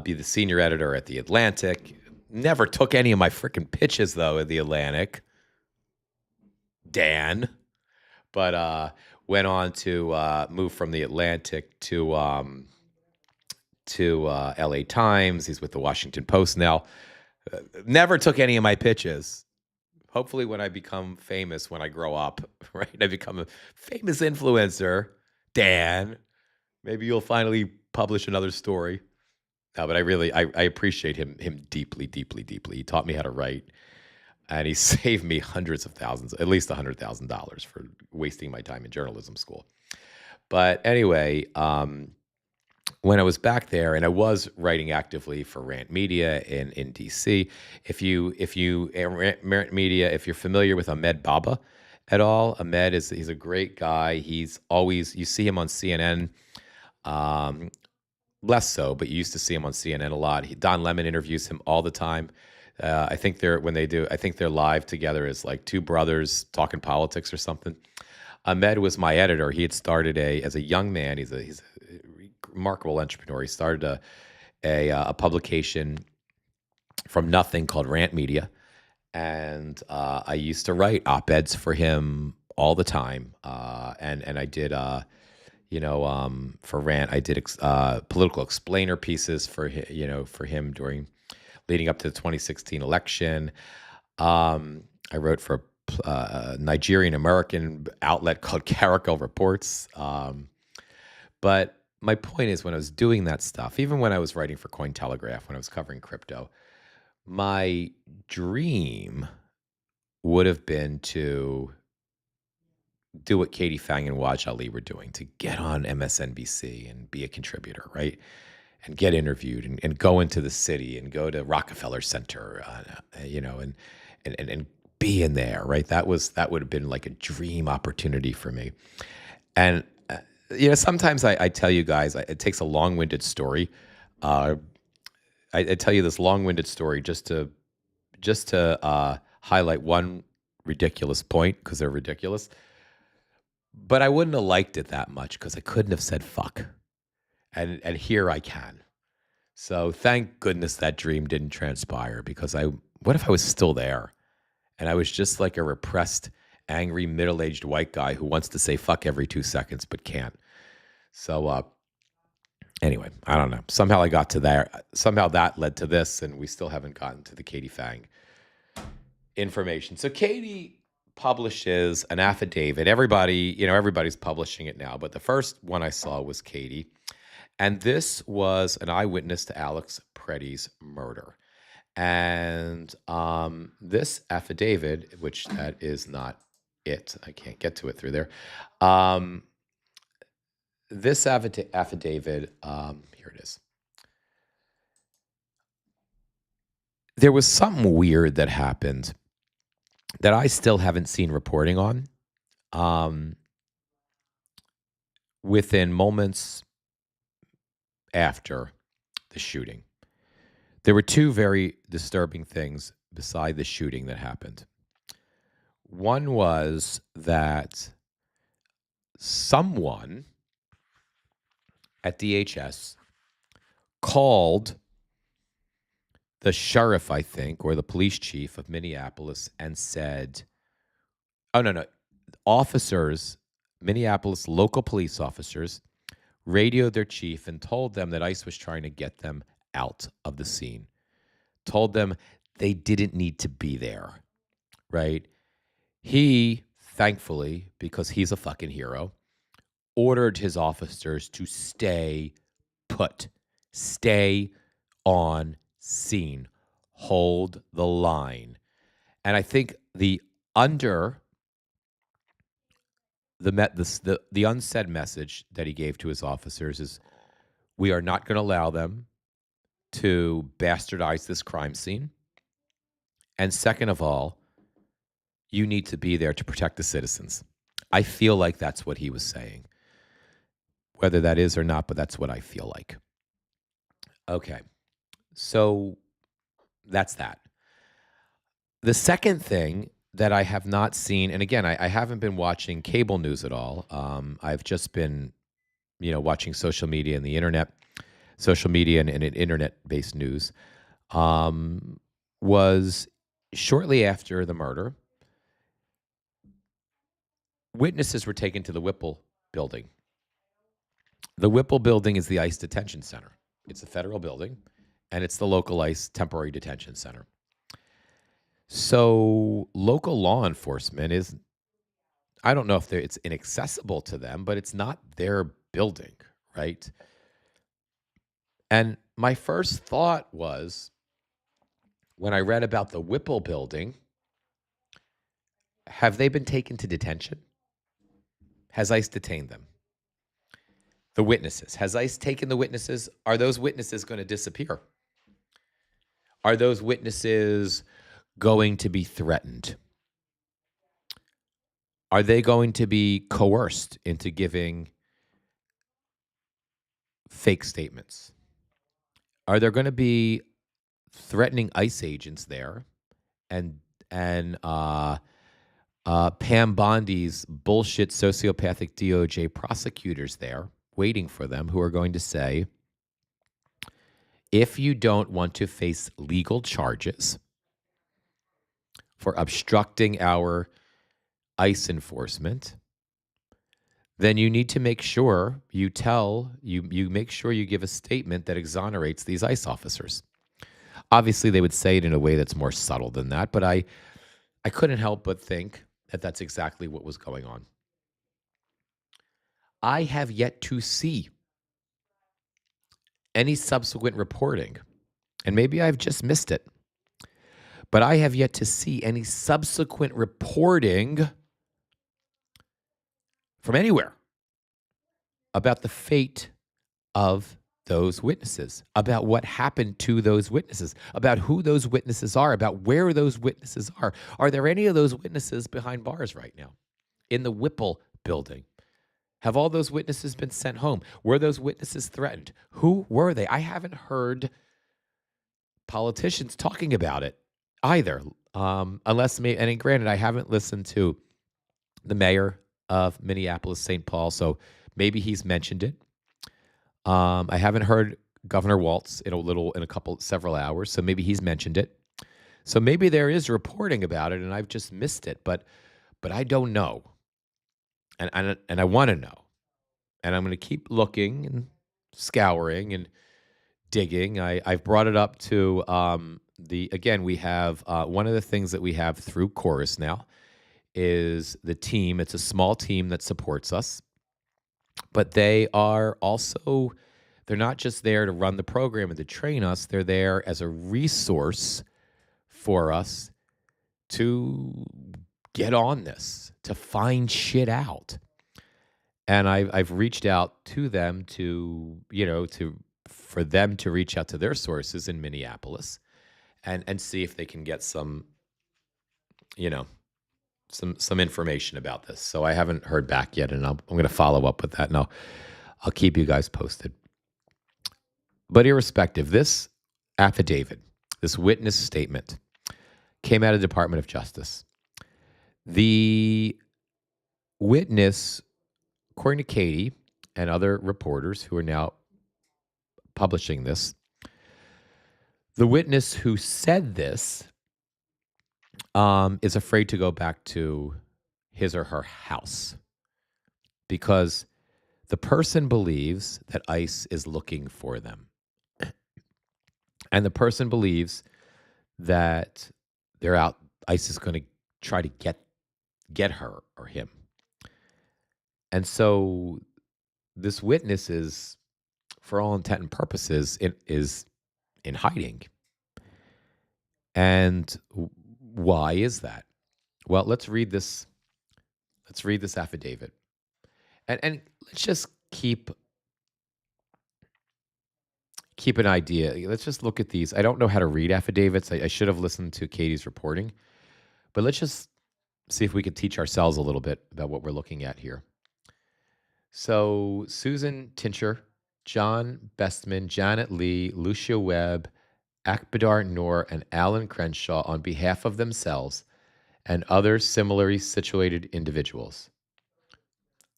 be the senior editor at The Atlantic. Never took any of my freaking pitches, though, at The Atlantic. Dan. But went on to move from The Atlantic to LA Times. He's with the Washington Post now. Never took any of my pitches. Hopefully when I become famous, when I grow up, right? I become a famous influencer, Dan, maybe you'll finally publish another story. No, but I appreciate him deeply, deeply, deeply. He taught me how to write, and he saved me hundreds of thousands, at least $100,000 for wasting my time in journalism school. But anyway, when I was back there, and I was writing actively for Rant Media in DC. If Rant Media, if you're familiar with Ahmed Baba at all, he's a great guy. He's always, you see him on CNN, less so, but you used to see him on CNN a lot. Don Lemon interviews him all the time. I think they're live together as like two brothers talking politics or something. Ahmed was my editor. He had started as a young man. He's a remarkable entrepreneur. He started a publication from nothing called Rant Media, and I used to write op-eds for him all the time. And I did, for Rant, I did political explainer pieces for him leading up to the 2016 election. I wrote for a Nigerian American outlet called Caracal Reports. But my point is, when I was doing that stuff, even when I was writing for Cointelegraph, when I was covering crypto, my dream would have been to do what Katie Fang and Waj Ali were doing, to get on MSNBC and be a contributor, right? And get interviewed and go into the city and go to Rockefeller Center, and be in there, right? That would have been like a dream opportunity for me. And sometimes I tell you guys, it takes a long-winded story. I tell you this long-winded story just to highlight one ridiculous point, because they're ridiculous. But I wouldn't have liked it that much because I couldn't have said fuck. And here I can. So thank goodness that dream didn't transpire, because what if I was still there and I was just like a repressed, angry, middle-aged white guy who wants to say fuck every 2 seconds but can't. So anyway, I don't know. Somehow I got to there. Somehow that led to this, and we still haven't gotten to the Katie Fang information. So Katie publishes an affidavit. Everybody's publishing it now, but the first one I saw was Katie. And this was an eyewitness to Alex Pretti's murder. And this affidavit, which that is not it, I can't get to it through there. This affidavit, here it is. There was something weird that happened that I still haven't seen reporting on. Um, within moments after the shooting, there were two very disturbing things beside the shooting that happened. One was that someone at DHS called the sheriff, I think, or the police chief of Minneapolis and said, oh, no, officers, Minneapolis local police officers, radioed their chief and told them that ICE was trying to get them out of the scene, told them they didn't need to be there, right? He, thankfully, because he's a fucking hero, ordered his officers to stay put, stay on scene, hold the line. And I think the unsaid message that he gave to his officers is, we are not going to allow them to bastardize this crime scene. And second of all, you need to be there to protect the citizens. I feel like that's what he was saying. Whether that is or not, but that's what I feel like. Okay. So that's that. The second thing that I have not seen, and again, I haven't been watching cable news at all. I've just been, watching social media and the internet, social media and internet-based news. Was shortly after the murder, witnesses were taken to the Whipple building. The Whipple building is the ICE detention center. It's a federal building, and it's the local ICE temporary detention center. So local law enforcement is, I don't know if it's inaccessible to them, but it's not their building, right? And my first thought was, when I read about the Whipple building, have they been taken to detention? Has ICE detained them? The witnesses. Has ICE taken the witnesses? Are those witnesses going to disappear? Are those witnesses going to be threatened? Are they going to be coerced into giving fake statements? Are there going to be threatening ICE agents there, and Pam Bondi's bullshit sociopathic DOJ prosecutors there waiting for them, who are going to say, if you don't want to face legal charges for obstructing our ICE enforcement, then you need to make sure you make sure you give a statement that exonerates these ICE officers. Obviously, they would say it in a way that's more subtle than that, but I couldn't help but think that that's exactly what was going on. I have yet to see any subsequent reporting, and maybe I've just missed it, but I have yet to see any subsequent reporting from anywhere about the fate of those witnesses, about what happened to those witnesses, about who those witnesses are, about where those witnesses are. Are there any of those witnesses behind bars right now in the Whipple building? Have all those witnesses been sent home? Were those witnesses threatened? Who were they? I haven't heard politicians talking about it either, and granted, I haven't listened to the mayor of Minneapolis, St. Paul, so maybe he's mentioned it. I haven't heard Governor Walz in several hours, so maybe he's mentioned it. So maybe there is reporting about it, and I've just missed it, but I don't know, and I want to know, and I'm going to keep looking and scouring and digging. I've brought it up to we have one of the things that we have through Chorus now is the team. It's a small team that supports us, but they're not just there to run the program and to train us. They're there as a resource for us to get on this, to find shit out. And I've reached out to them for them to reach out to their sources in Minneapolis and see if they can get some, some information about this. So I haven't heard back yet, and I'm going to follow up with that, and I'll keep you guys posted. But irrespective, this affidavit, this witness statement, came out of the Department of Justice. The witness, according to Katie and other reporters who are now publishing this, the witness who said this is afraid to go back to his or her house because the person believes that ICE is looking for them. And the person believes that they're out, ICE is going to try to get her or him. And so this witness is, for all intent and purposes, is in hiding. And why is that? Well, let's read this affidavit. And let's just keep an idea. Let's just look at these. I don't know how to read affidavits. I should have listened to Katie's reporting. But let's just see if we could teach ourselves a little bit about what we're looking at here. So Susan Tincher, John Bestman, Janet Lee, Lucia Webb, Akbadar Noor, and Alan Crenshaw, on behalf of themselves and other similarly situated individuals.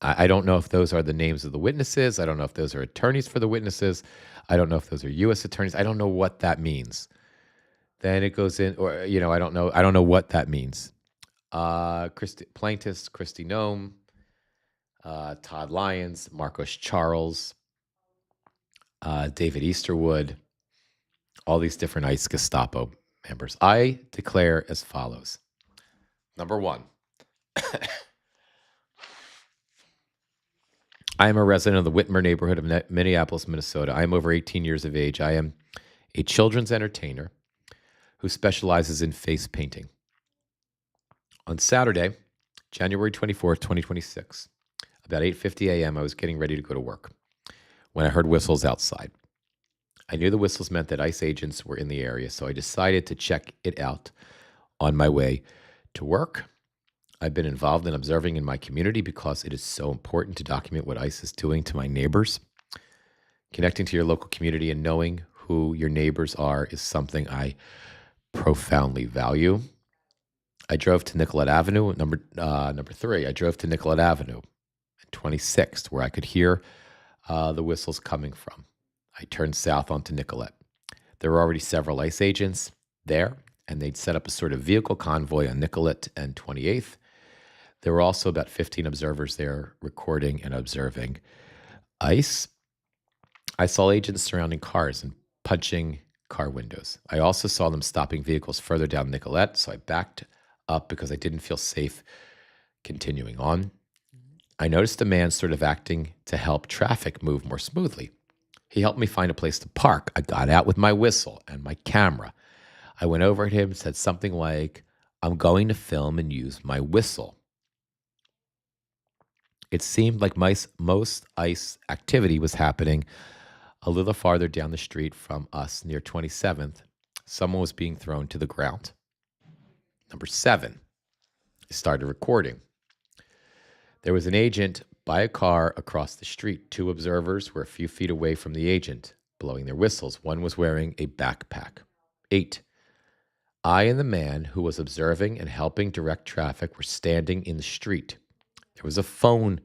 I don't know if those are the names of the witnesses. I don't know if those are attorneys for the witnesses. I don't know if those are U.S. attorneys. I don't know what that means. Then it goes in, or I don't know what that means. Plaintiffs: Christy Nome, Todd Lyons, Marcos Charles, David Easterwood, all these different ICE Gestapo members. I declare as follows. Number one, I am a resident of the Whitmer neighborhood of Minneapolis, Minnesota. I am over 18 years of age. I am a children's entertainer who specializes in face painting. On Saturday, January 24th, 2026, about 8:50 a.m., I was getting ready to go to work when I heard whistles outside. I knew the whistles meant that ICE agents were in the area, so I decided to check it out on my way to work. I've been involved in observing in my community because it is so important to document what ICE is doing to my neighbors. Connecting to your local community and knowing who your neighbors are is something I profoundly value. I drove to Nicollet Avenue, number 3. I drove to Nicollet Avenue, 26th, where I could hear the whistles coming from. I turned south onto Nicollet. There were already several ICE agents there, and they'd set up a sort of vehicle convoy on Nicollet and 28th. There were also about 15 observers there recording and observing ICE. I saw agents surrounding cars and punching car windows. I also saw them stopping vehicles further down Nicollet, so I backed up because I didn't feel safe continuing on. I noticed a man sort of acting to help traffic move more smoothly. He helped me find a place to park. I got out with my whistle and my camera. I went over at him and said something like, "I'm going to film and use my whistle." It seemed like most ICE activity was happening a little farther down the street from us, near 27th. Someone was being thrown to the ground. Number 7, I started recording. There was an agent by a car across the street. 2 observers were a few feet away from the agent, blowing their whistles. One was wearing a backpack. 8, I and the man who was observing and helping direct traffic were standing in the street. There was a phone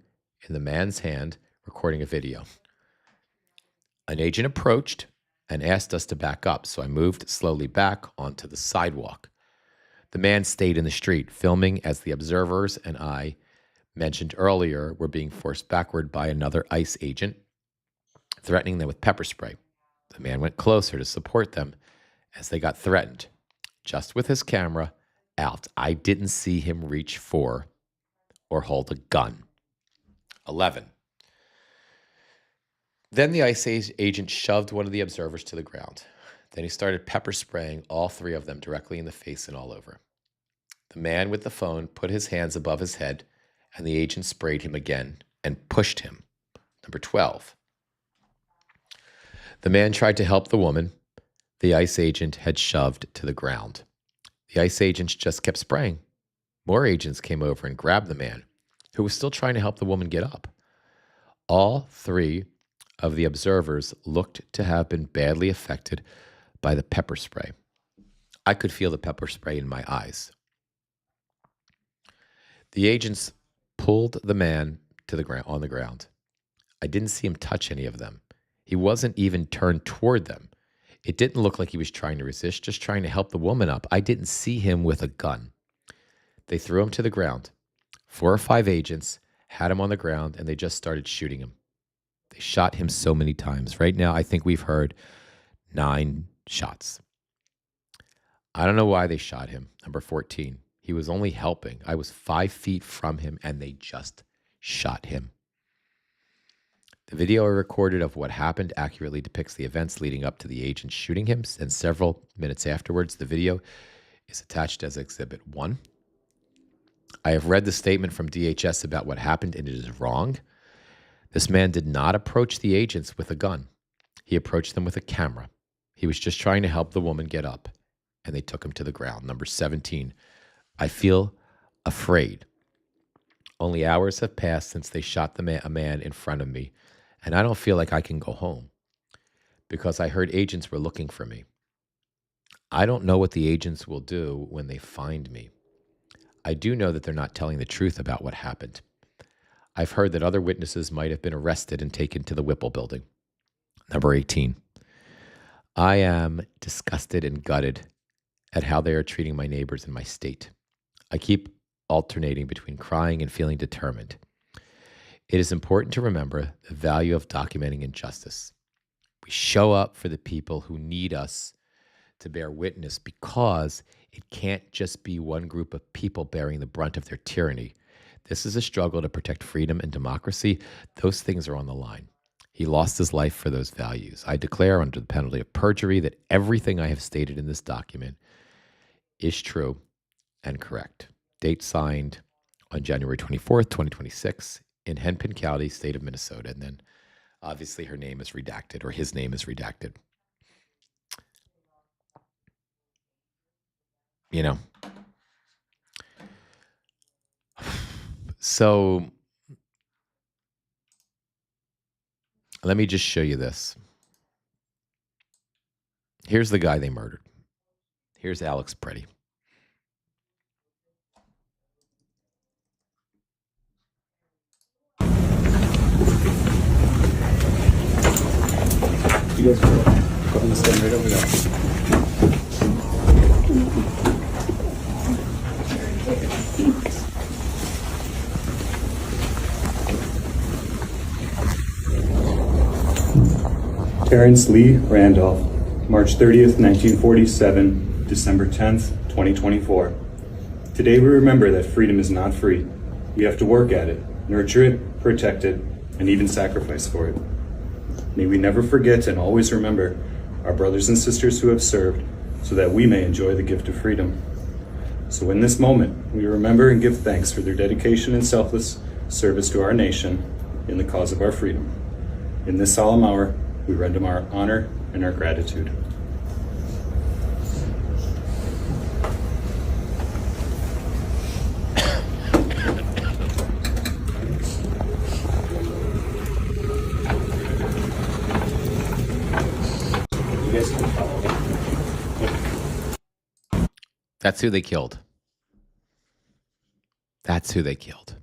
in the man's hand recording a video. An agent approached and asked us to back up, so I moved slowly back onto the sidewalk. The man stayed in the street, filming as the observers and I mentioned earlier were being forced backward by another ICE agent, threatening them with pepper spray. The man went closer to support them as they got threatened, just with his camera out. I didn't see him reach for or hold a gun. 11. Then the ICE agent shoved one of the observers to the ground. Then he started pepper spraying all 3 of them directly in the face and all over. The man with the phone put his hands above his head, and the agent sprayed him again and pushed him. Number 12. The man tried to help the woman the ICE agent had shoved to the ground. The ICE agents just kept spraying More agents came over and grabbed the man, who was still trying to help the woman get up. All three of the observers looked to have been badly affected by the pepper spray. I could feel the pepper spray in my eyes. The agents pulled the man to the ground on the ground. I didn't see him touch any of them. He wasn't even turned toward them. It didn't look like he was trying to resist, just trying to help the woman up. I didn't see him with a gun. They threw him to the ground. 4 or 5 agents had him on the ground, and they just started shooting him. They shot him so many times. Right now, I think we've heard 9 shots. I don't know why they shot him. Number 14. He was only helping. I was 5 feet from him, and they just shot him. The video I recorded of what happened accurately depicts the events leading up to the agent shooting him, and several minutes afterwards, the video is attached as Exhibit 1. I have read the statement from DHS about what happened, and it is wrong. This man did not approach the agents with a gun. He approached them with a camera. He was just trying to help the woman get up, and they took him to the ground. Number 17, I feel afraid. Only hours have passed since they shot a man in front of me, and I don't feel like I can go home because I heard agents were looking for me. I don't know what the agents will do when they find me. I do know that they're not telling the truth about what happened. I've heard that other witnesses might have been arrested and taken to the Whipple building. Number 18, I am disgusted and gutted at how they are treating my neighbors in my state. I keep alternating between crying and feeling determined. It is important to remember the value of documenting injustice. We show up for the people who need us to bear witness because it can't just be one group of people bearing the brunt of their tyranny. This is a struggle to protect freedom and democracy. Those things are on the line. He lost his life for those values. I declare under the penalty of perjury that everything I have stated in this document is true and correct. Date signed on January 24th, 2026 in Hennepin County, state of Minnesota. And then obviously her name is redacted, or his name is redacted. You know, so let me just show you this. Here's the guy they murdered. Here's Alex Pretti. You guys go on the stand right over there. Terrence Lee Randolph, March 30th, 1947, December 10th, 2024. Today we remember that freedom is not free. We have to work at it, nurture it, protect it, and even sacrifice for it. May we never forget and always remember our brothers and sisters who have served so that we may enjoy the gift of freedom. So in this moment, we remember and give thanks for their dedication and selfless service to our nation in the cause of our freedom. In this solemn hour, we render them our honor and our gratitude. That's who they killed. That's who they killed.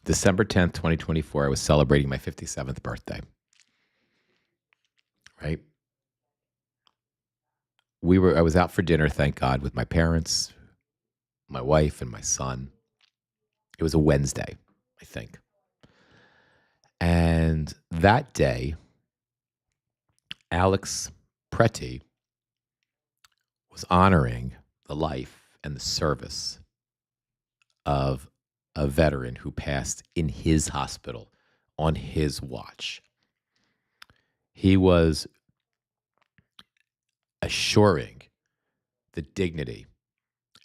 December 10th, 2024, I was celebrating my 57th birthday. Right? I was out for dinner, thank God, with my parents, my wife, and my son. It was a Wednesday, I think. And that day, Alex Pretti was honoring the life and the service of a veteran who passed in his hospital on his watch. He was assuring the dignity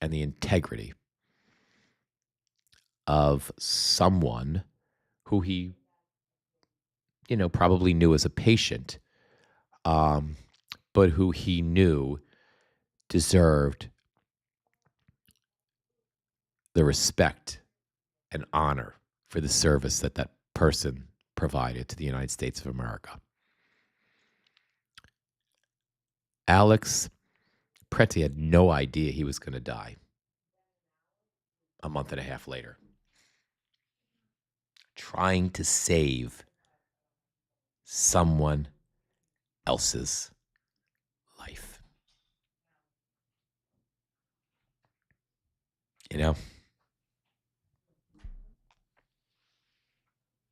and the integrity of someone who he, probably knew as a patient, but who he knew deserved the respect and honor for the service that that person provided to the United States of America. Alex Pretti had no idea he was going to die a month and a half later, trying to save someone else's life. You know?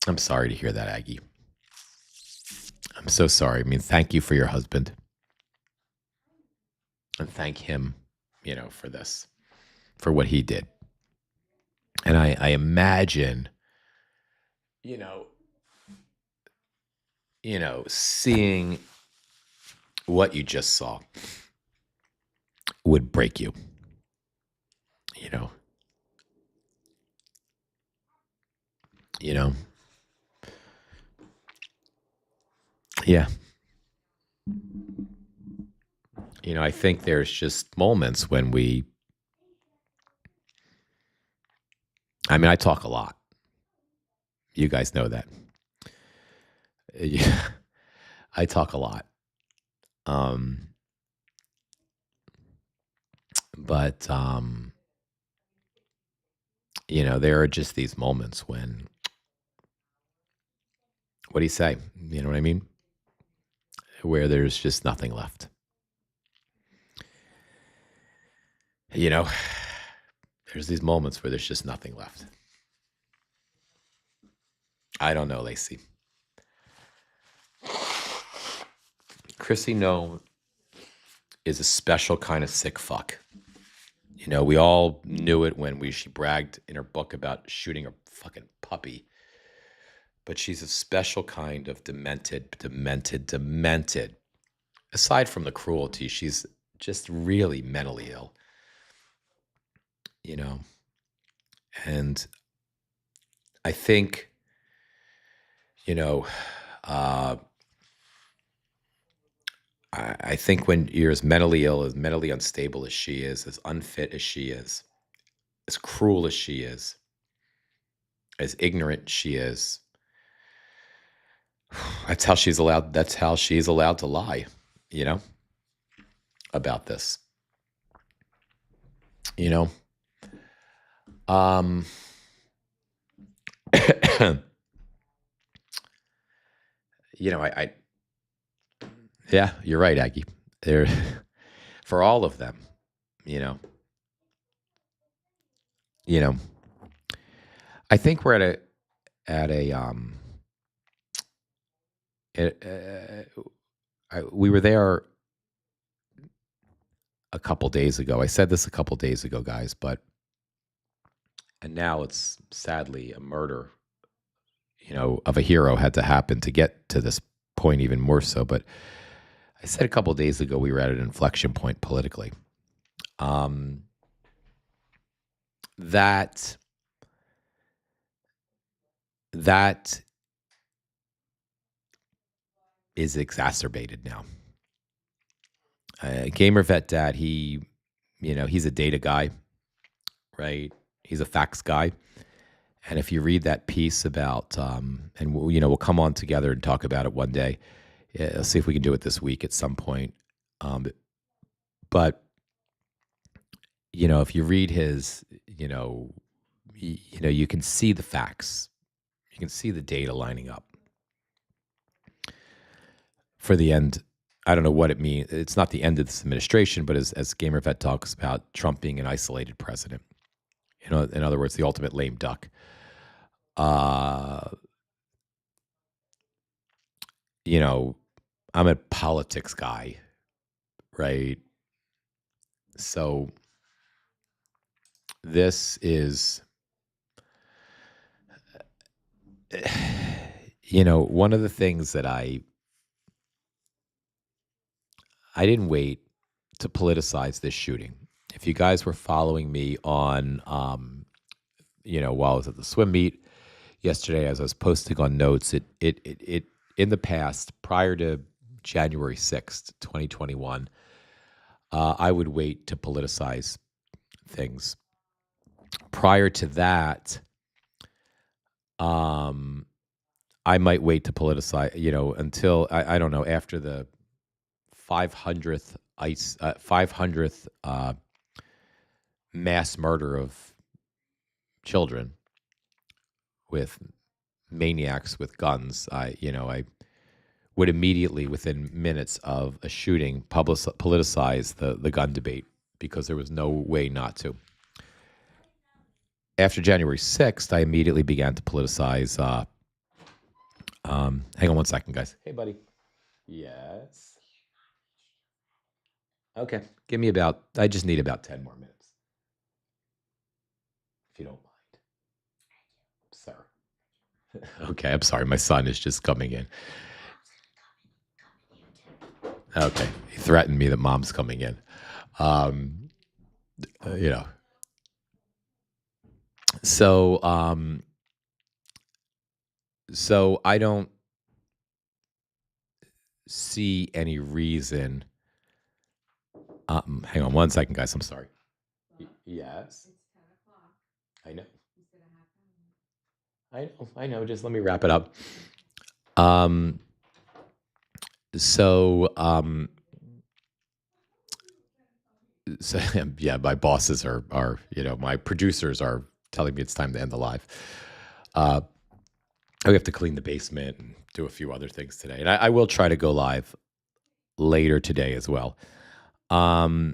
I'm sorry to hear that, Aggie. I'm so sorry. I mean, thank you for your husband. And thank him, for this, for what he did. And I imagine, seeing what you just saw would break you, you know. Yeah. I think there's just moments when I talk a lot. You guys know that. Yeah, I talk a lot. But there are just these moments when, what do you say? You know what I mean? Where there's just nothing left. There's these moments where there's just nothing left. I don't know, Lacey. Chrissy Nome is a special kind of sick fuck. We all knew it when she bragged in her book about shooting a fucking puppy. But she's a special kind of demented. Aside from the cruelty, she's just really mentally ill. And I think, I think when you're as mentally ill, as mentally unstable as she is, as unfit as she is, as cruel as she is, as ignorant she is, that's how she's allowed to lie, about this. Yeah, you're right, Aggie. There, for all of them, I think we're we were there a couple days ago. I said this a couple days ago, guys, and now it's sadly a murder, of a hero had to happen to get to this point, even more so. But I said a couple days ago we were at an inflection point politically. That is exacerbated now. Gamer Vet Dad, he's a data guy, right? He's a facts guy. And if you read that piece about, and we'll come on together and talk about it one day. Let's see if we can do it this week at some point. But if you read his, you can see the facts. You can see the data lining up for the end. I don't know what it means. It's not the end of this administration, but as Gamer Vet talks about Trump being an isolated president, in other words, the ultimate lame duck. I'm a politics guy, right? So this is, one of the things that I didn't wait to politicize this shooting. If you guys were following me on, while I was at the swim meet yesterday, as I was posting on notes, it in the past, prior to January 6th, 2021, I would wait to politicize things prior to that, I might wait to politicize, until I don't know, after the 500th 500th mass murder of children with maniacs with guns. I would immediately, within minutes of a shooting, politicize the gun debate, because there was no way not to. After January 6th, I immediately began to politicize. Hang on one second, guys. Hey, buddy. Yes. Okay. I just need about 10 more minutes, if you don't mind. Sorry. Okay, I'm sorry. My son is just coming in. Okay. He threatened me that mom's coming in. So I don't see any reason. Hang on one second, guys. I'm sorry. Yes. It's 10 o'clock. I know. You said a half hour. I know. Just let me wrap it up. So yeah, my bosses are my producers are telling me it's time to end the live. We have to clean the basement and do a few other things today, and I will try to go live later today as well. But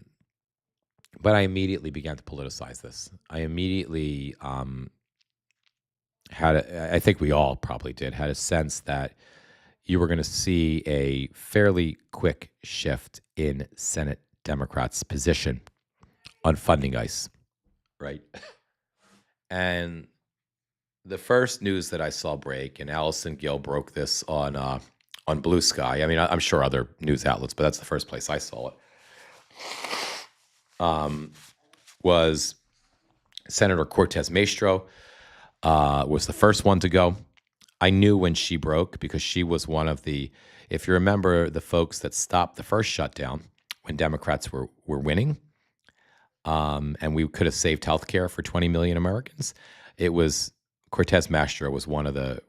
I immediately began to politicize this. I immediately I think we all probably did, had a sense that you were going to see a fairly quick shift in Senate Democrats' position on funding ICE, right? And the first news that I saw break, and Allison Gill broke this on Blue Sky. I mean, I'm sure other news outlets, but that's the first place I saw it. Was Senator Cortez Maestro was the first one to go. I knew when she broke, because she was one of the, if you remember, the folks that stopped the first shutdown when Democrats were winning, and we could have saved healthcare for 20 million Americans. It was Cortez Maestro was one of the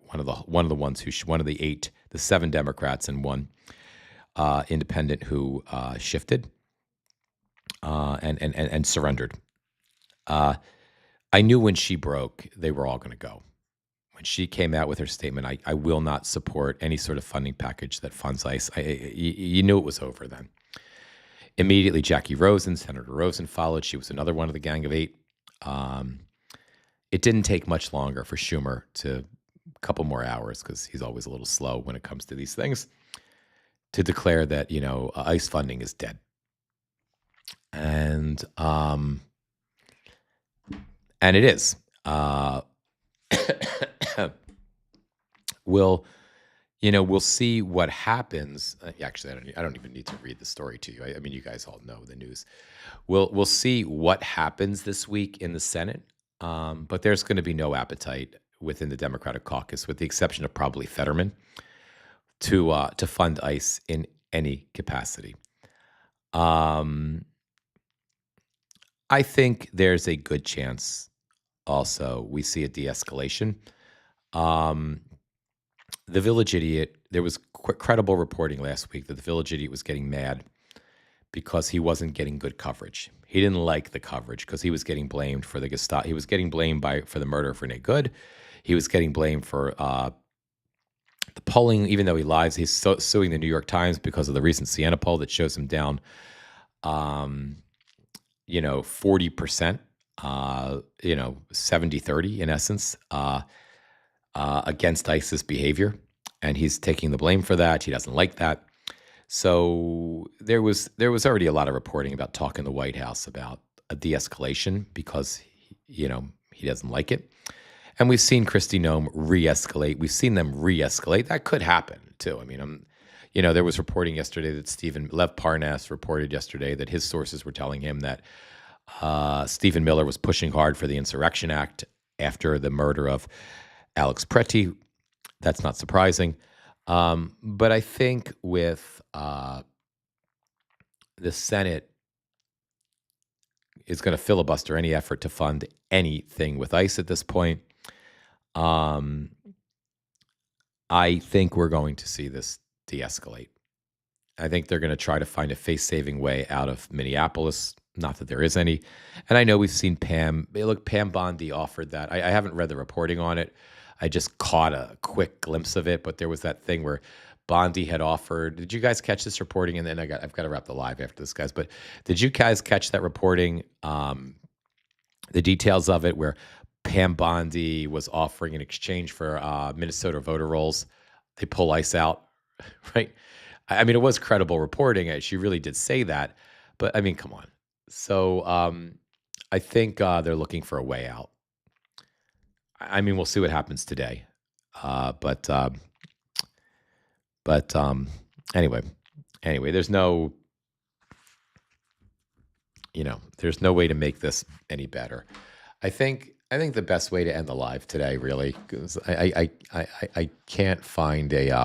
ones who, one of the seven Democrats and one independent who shifted and surrendered. I knew when she broke, they were all going to go. When she came out with her statement, I will not support any sort of funding package that funds ICE. You knew it was over then. Immediately, Jackie Rosen, Senator Rosen followed. She was another one of the Gang of Eight. It didn't take much longer for Schumer to, a couple more hours, because he's always a little slow when it comes to these things, to declare that, ICE funding is dead. And it is. We'll see what happens. Actually, I don't even need to read the story to you. I mean, you guys all know the news. We'll see what happens this week in the Senate. But there's going to be no appetite within the Democratic caucus, with the exception of probably Fetterman, to fund ICE in any capacity. I think there's a good chance also we see a de-escalation. The Village Idiot, there was credible reporting last week that the Village Idiot was getting mad because he wasn't getting good coverage. He didn't like the coverage because he was getting blamed for the Gestapo. He was getting blamed for the murder of Rene Good. He was getting blamed for the polling, even though he lies. He's suing the New York Times because of the recent Siena poll that shows him down 40%, 70-30 in essence, against ISIS behavior. And he's taking the blame for that. He doesn't like that. So there was already a lot of reporting about talk in the White House about a de-escalation because, he doesn't like it. And we've seen Kristi Noem re-escalate. We've seen them re-escalate. That could happen too. I mean, there was reporting yesterday that Lev Parnas reported yesterday that his sources were telling him that Stephen Miller was pushing hard for the Insurrection Act after the murder of Alex Pretti. That's not surprising. But I think with the Senate is going to filibuster any effort to fund anything with ICE at this point. I think we're going to see this de-escalate. I think they're going to try to find a face-saving way out of Minneapolis. Not that there is any. And I know we've seen Pam Bondi offered that. I haven't read the reporting on it. I just caught a quick glimpse of it, but there was that thing where Bondi had offered. Did you guys catch this reporting? And then I've got to wrap the live after this, guys. But did you guys catch that reporting? The details of it, where Pam Bondi was offering in exchange for Minnesota voter rolls, they pull ICE out, right? I mean, it was credible reporting. She really did say that, but I mean, come on. So I think they're looking for a way out. I mean, we'll see what happens today. But anyway, there's no way to make this any better. I think the best way to end the live today, really, because I can't find a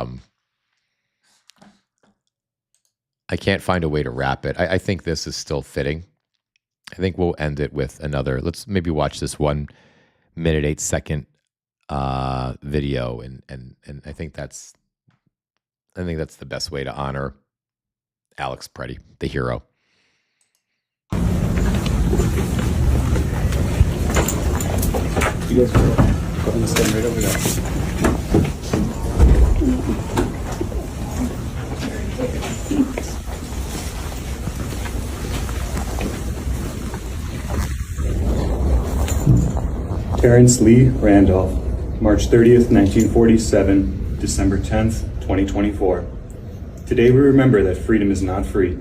way to wrap it. I think this is still fitting. I think we'll end it with another. Let's maybe watch this 1 minute 8 second video, and I think that's the best way to honor Alex Pretti, the hero. You guys go ahead and stand right over there. Terrence Lee Randolph, March 30th, 1947, December 10th, 2024. Today we remember that freedom is not free.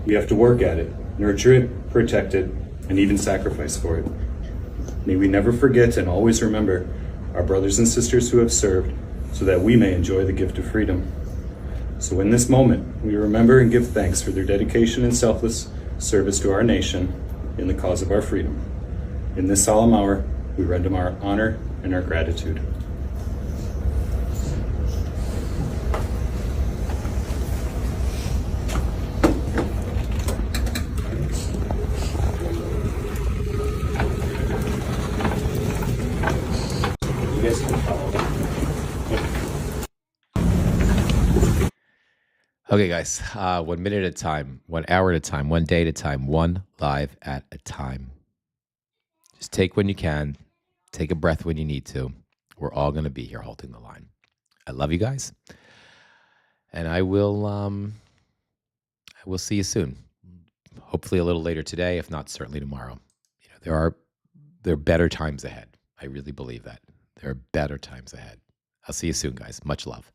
We have to work at it, nurture it, protect it, and even sacrifice for it. May we never forget and always remember our brothers and sisters who have served so that we may enjoy the gift of freedom. So in this moment, we remember and give thanks for their dedication and selfless service to our nation in the cause of our freedom. In this solemn hour, we render our honor and our gratitude. You guys can follow. Okay, guys, 1 minute at a time, 1 hour at a time, 1 day at a time, one live at a time. Just take when you can. Take a breath when you need to. We're all going to be here holding the line. I love you guys. And I will see you soon. Hopefully a little later today, if not certainly tomorrow. There are better times ahead. I really believe that. There are better times ahead. I'll see you soon, guys. Much love.